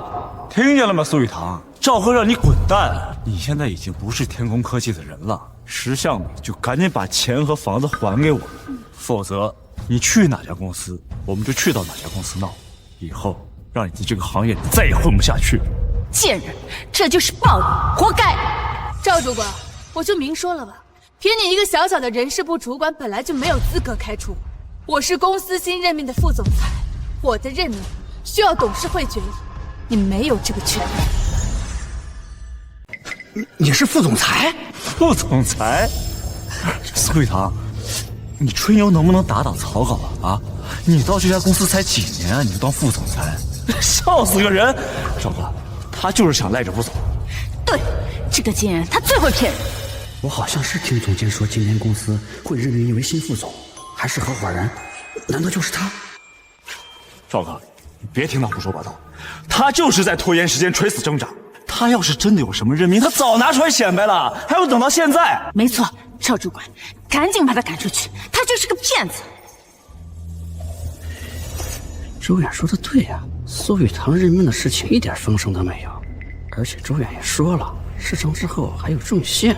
听见了吗，苏雨堂？赵哥让你滚蛋！你现在已经不是天工科技的人了，识相的就赶紧把钱和房子还给我，否则你去哪家公司，我们就去到哪家公司闹，以后让你在这个行业里再也混不下去。贱人，这就是报应，活该！赵主管，我就明说了吧，凭你一个小小的人事部主管，本来就没有资格开除我。我是公司新任命的副总裁，我的任命需要董事会决议，你没有这个权利。你是副总裁？副总裁？苏雨堂，你吹牛能不能打草稿啊？你到这家公司才几年啊，你就当副总裁，笑死个人！赵哥，他就是想赖着不走。对，这个贱人他最会骗人。我好像是听总监说，今年公司会任命一位新副总，还是合伙人，难道就是他？赵哥，你别听他胡说八道，他就是在拖延时间，垂死挣扎。他要是真的有什么任命，他早拿出来显摆了，还要等到现在？没错，赵主管，赶紧把他赶出去，他就是个骗子。周远说的对呀，苏雨堂任命的事情一点风声都没有，而且周远也说了，事成之后还有重线。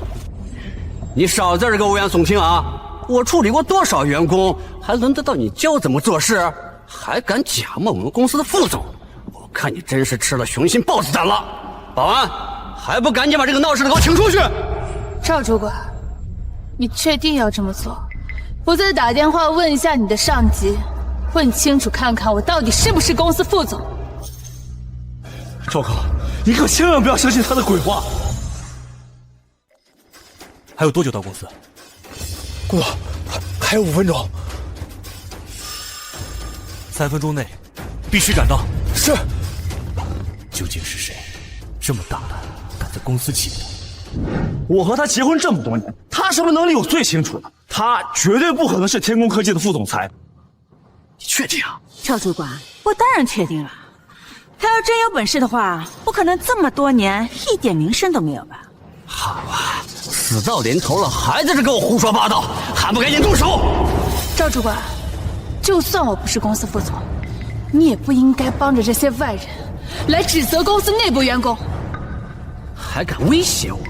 你少在这个危言耸听啊！我处理过多少员工，还轮得到你教怎么做事？还敢假冒我们公司的副总？我看你真是吃了雄心豹子胆了！保安，还不赶紧把这个闹事的给我请出去！赵主管，你确定要这么做？我再打电话问一下你的上级，问清楚看看我到底是不是公司副总。赵哥，你可千万不要相信他的鬼话。还有多久到公司？顾总，还有5分钟。3分钟内必须赶到。是。究竟是谁这么大胆，敢在公司起疑？我和他结婚这么多年，他什么能力我最清楚了。他绝对不可能是天工科技的副总裁。你确定啊？赵主管，我当然确定了。他要真有本事的话，不可能这么多年一点名声都没有吧？好啊，死到临头了，还在这给我胡说八道，还不赶紧动手！赵主管，就算我不是公司副总，你也不应该帮着这些外人来指责公司内部员工。还敢威胁我？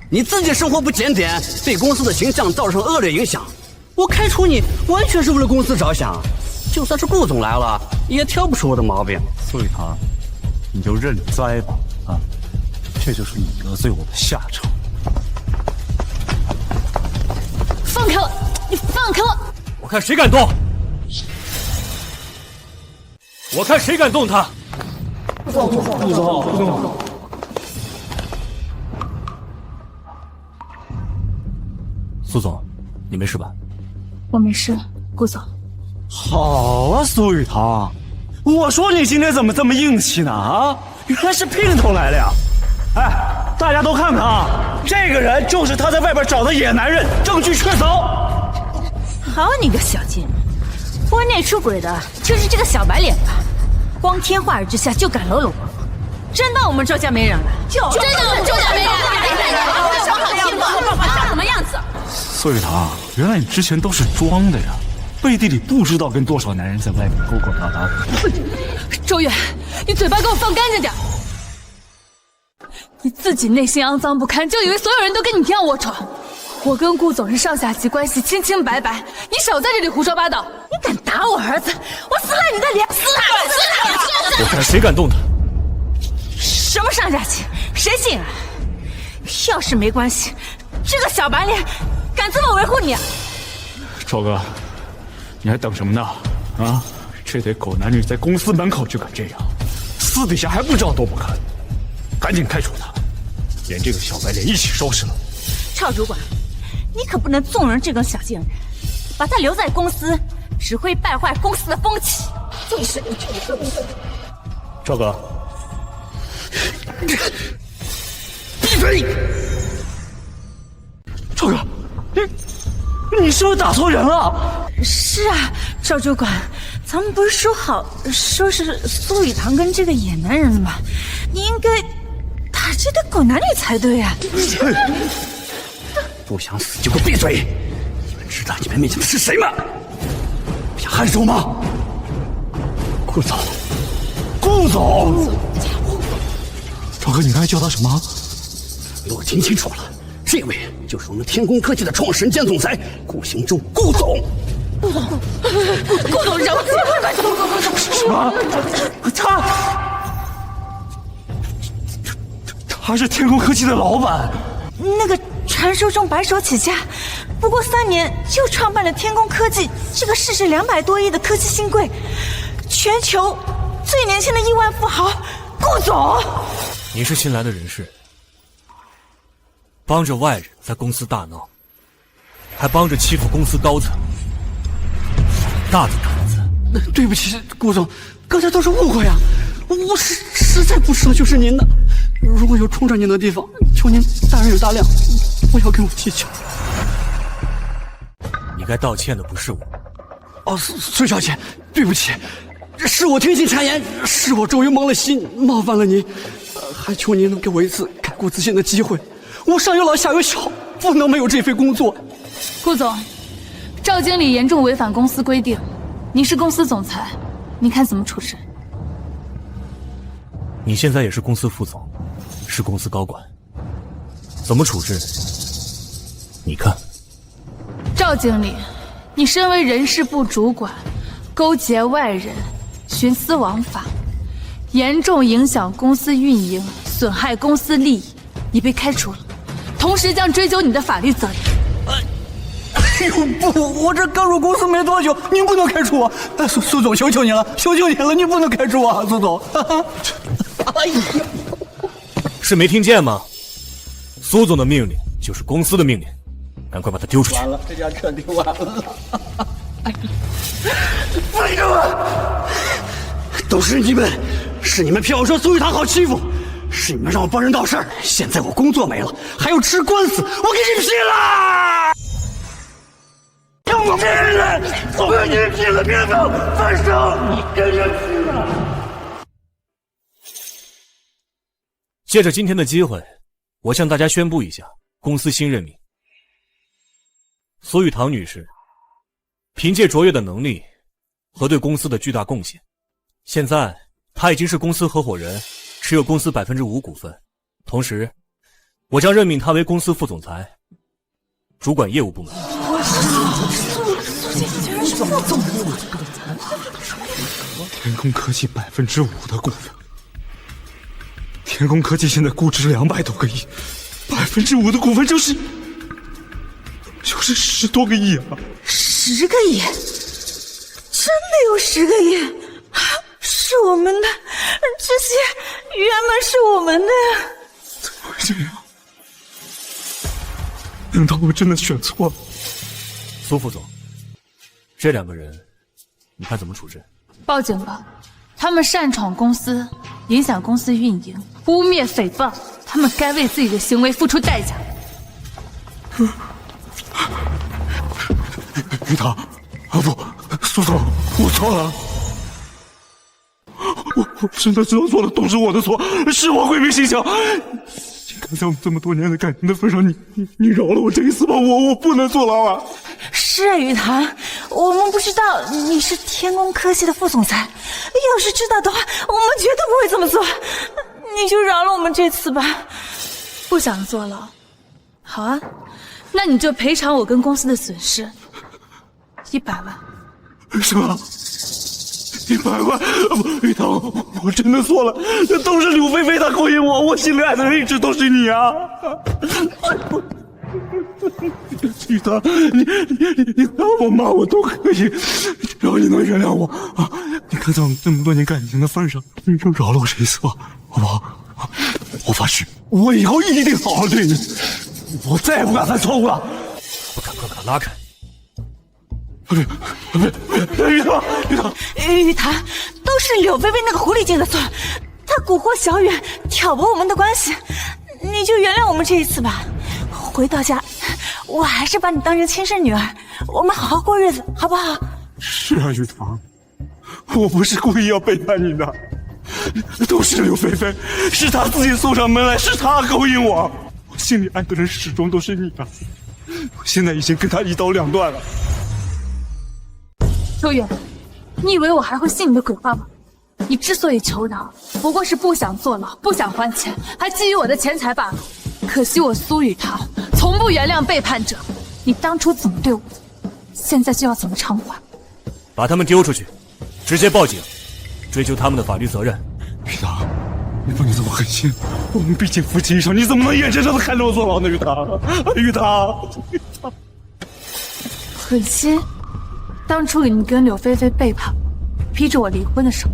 你自己生活不检点，对公司的形象造成恶劣影响。我开除你完全是为了公司着想，就算是顾总来了，也挑不出我的毛病。苏雨堂，你就认栽吧，啊，这就是你得罪我的下场。放开我！你放开我！我看谁敢动！我看谁敢动他！顾总。苏总，你没事吧？我没事，顾总。好啊，苏雨堂，我说你今天怎么这么硬气呢？啊，原来是姘头来了呀！哎，大家都看看啊，这个人就是他在外边找的野男人，证据确凿。好你个小贱人，婚内出轨的就是这个小白脸吧？光天化日之下就敢搂搂抱抱，真当我们周家没人了？真当我们周家没人了？小好心吧，长什么样子？苏雨堂，原来你之前都是装的呀，背地里不知道跟多少男人在外面勾勾搭搭的。周远，你嘴巴给我放干净点！你自己内心肮脏不堪，就以为所有人都跟你一样龌龊。我跟顾总是上下级关系，清清白白，你少在这里胡说八道！你敢打我儿子，我撕烂你的脸！撕烂！我看谁敢动他！什么上下级？谁信啊？要是没关系，这个小白脸敢这么维护你？赵哥，你还等什么呢？啊，这对狗男女在公司门口就敢这样，私底下还不知道多不堪，赶紧开除他，连这个小白脸一起收拾了。赵主管，你可不能纵容这种小贱人，把他留在公司，只会败坏公司的风气。就是，赵哥，闭嘴！赵哥，你是不是打错人了？是啊，赵主管，咱们不是说好说是苏雨堂跟这个野男人吗？你应该打这对狗男女才对呀！不想死就给我闭嘴！你们知道你们面前的是谁吗？不想害死我吗？顾总，顾总！赵哥，你刚才叫他什么？给我听清楚了，这位就是我们天工科技的创始人兼总裁顾行舟，顾总。顾总，顾总，饶自己！什么？他是天工科技的老板。那个传说中白手起家，不过3年就创办了天工科技这个市值200多亿的科技新贵，全球最年轻的亿万富豪，顾总。你是新来的人事，帮着外人在公司大闹，还帮着欺负公司高层，大的胆子！对不起，顾总，刚才都是误会啊，我实在不知道就是您的。如果有冲着您的地方，求您大人有大量。不要跟我计较。你该道歉的不是我。哦，孙小姐，对不起，是我听信谗言，是我周瑜蒙了心，冒犯了您，还求您能给我一次改过自新的机会。我上有老下有小，不能没有这份工作。顾总，赵经理严重违反公司规定，你是公司总裁，你看怎么处置？你现在也是公司副总，是公司高管，怎么处置？你看。赵经理，你身为人事部主管，勾结外人，徇私枉法，严重影响公司运营，损害公司利益，你被开除了，同时将追究你的法律责任。哎呦不，我这刚入公司没多久，您不能开除我。苏总，求求您了，求求您了，您不能开除我，苏总。哎呀，是没听见吗？苏总的命令就是公司的命令，赶快把他丢出去。完了，这下彻底完了。为什么？都是你们，是你们骗我说苏玉堂好欺负，是你们让我帮人闹事儿。现在我工作没了，还要吃官司，我给你拼了！让我拼了！我跟你拼了，别走，放手！你跟人拼了！借着今天的机会，我向大家宣布一下公司新任命。苏玉堂女士，凭借卓越的能力和对公司的巨大贡献，现在她已经是公司合伙人，持有公司5%股份。同时，我将任命她为公司副总裁，主管业务部门。苏姐竟然是副总裁！天空科技5%的股份。天空科技现在估值200多个亿，5%的股份就是10多个亿啊！10个亿，真的有10个亿，是我们的，这些原本是我们的呀！怎么会这样？难道我真的选错了？苏副总，这2个人，你看怎么处置？报警吧，他们擅闯公司，影响公司运营，污蔑诽谤，他们该为自己的行为付出代价。玉堂，不，苏总，我错了，我真的知道错了，都是我的错，是我鬼迷心窍。看在我们这么多年的感情的份上，你饶了我这一次吧，我不能坐牢啊！是啊，雨堂，我们不知道你是天宫科技的副总裁，要是知道的话，我们绝对不会这么做。你就饶了我们这次吧。不想坐牢，好啊，那你就赔偿我跟公司的损失100万。什么？100万？玉堂，我真的错了，都是柳菲菲她勾引我，我心里爱的人一直都是你啊！玉堂，你打我骂我都可以，只要你能原谅我啊！你看在我们这么多年感情的份上，你就饶了我这一次吧，好不好？我发誓，我以后一定好好对你，我再也不敢犯错误了。不敢，快把他拉开！玉堂，玉堂，都是柳菲菲那个狐狸精的错，她蛊惑小远，挑拨我们的关系，你就原谅我们这一次吧。回到家，我还是把你当成亲生女儿，我们好好过日子，好不好？是啊，玉堂，我不是故意要背叛你的，都是柳菲菲，是她自己送上门来，是她勾引我，我心里爱的人始终都是你啊！我现在已经跟她一刀两断了。秋远，你以为我还会信你的鬼话吗？你之所以求饶，不过是不想坐牢，不想还钱，还觊觎我的钱财罢了。可惜我苏雨堂从不原谅背叛者，你当初怎么对我的，现在就要怎么偿还。把他们丢出去，直接报警，追究他们的法律责任。玉堂，你不能这么狠心，我们毕竟夫妻一场，你怎么能眼睁睁的看着我坐牢呢？玉堂，玉堂，狠心？当初你跟柳菲菲背叛，逼着我离婚的时候，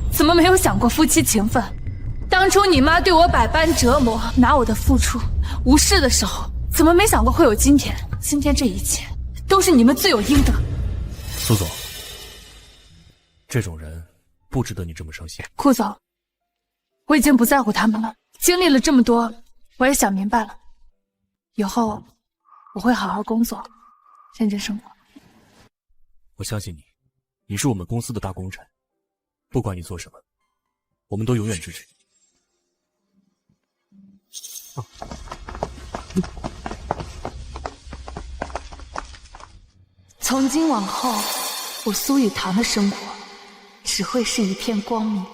怎么没有想过夫妻情分？当初你妈对我百般折磨，拿我的付出无视的时候，怎么没想过会有今天？今天这一切都是你们罪有应得。苏总，这种人不值得你这么伤心。顾总，我已经不在乎他们了，经历了这么多，我也想明白了，以后我会好好工作，认真生活。我相信你，你是我们公司的大功臣，不管你做什么，我们都永远支持你。从今往后，我苏雨堂的生活只会是一片光明。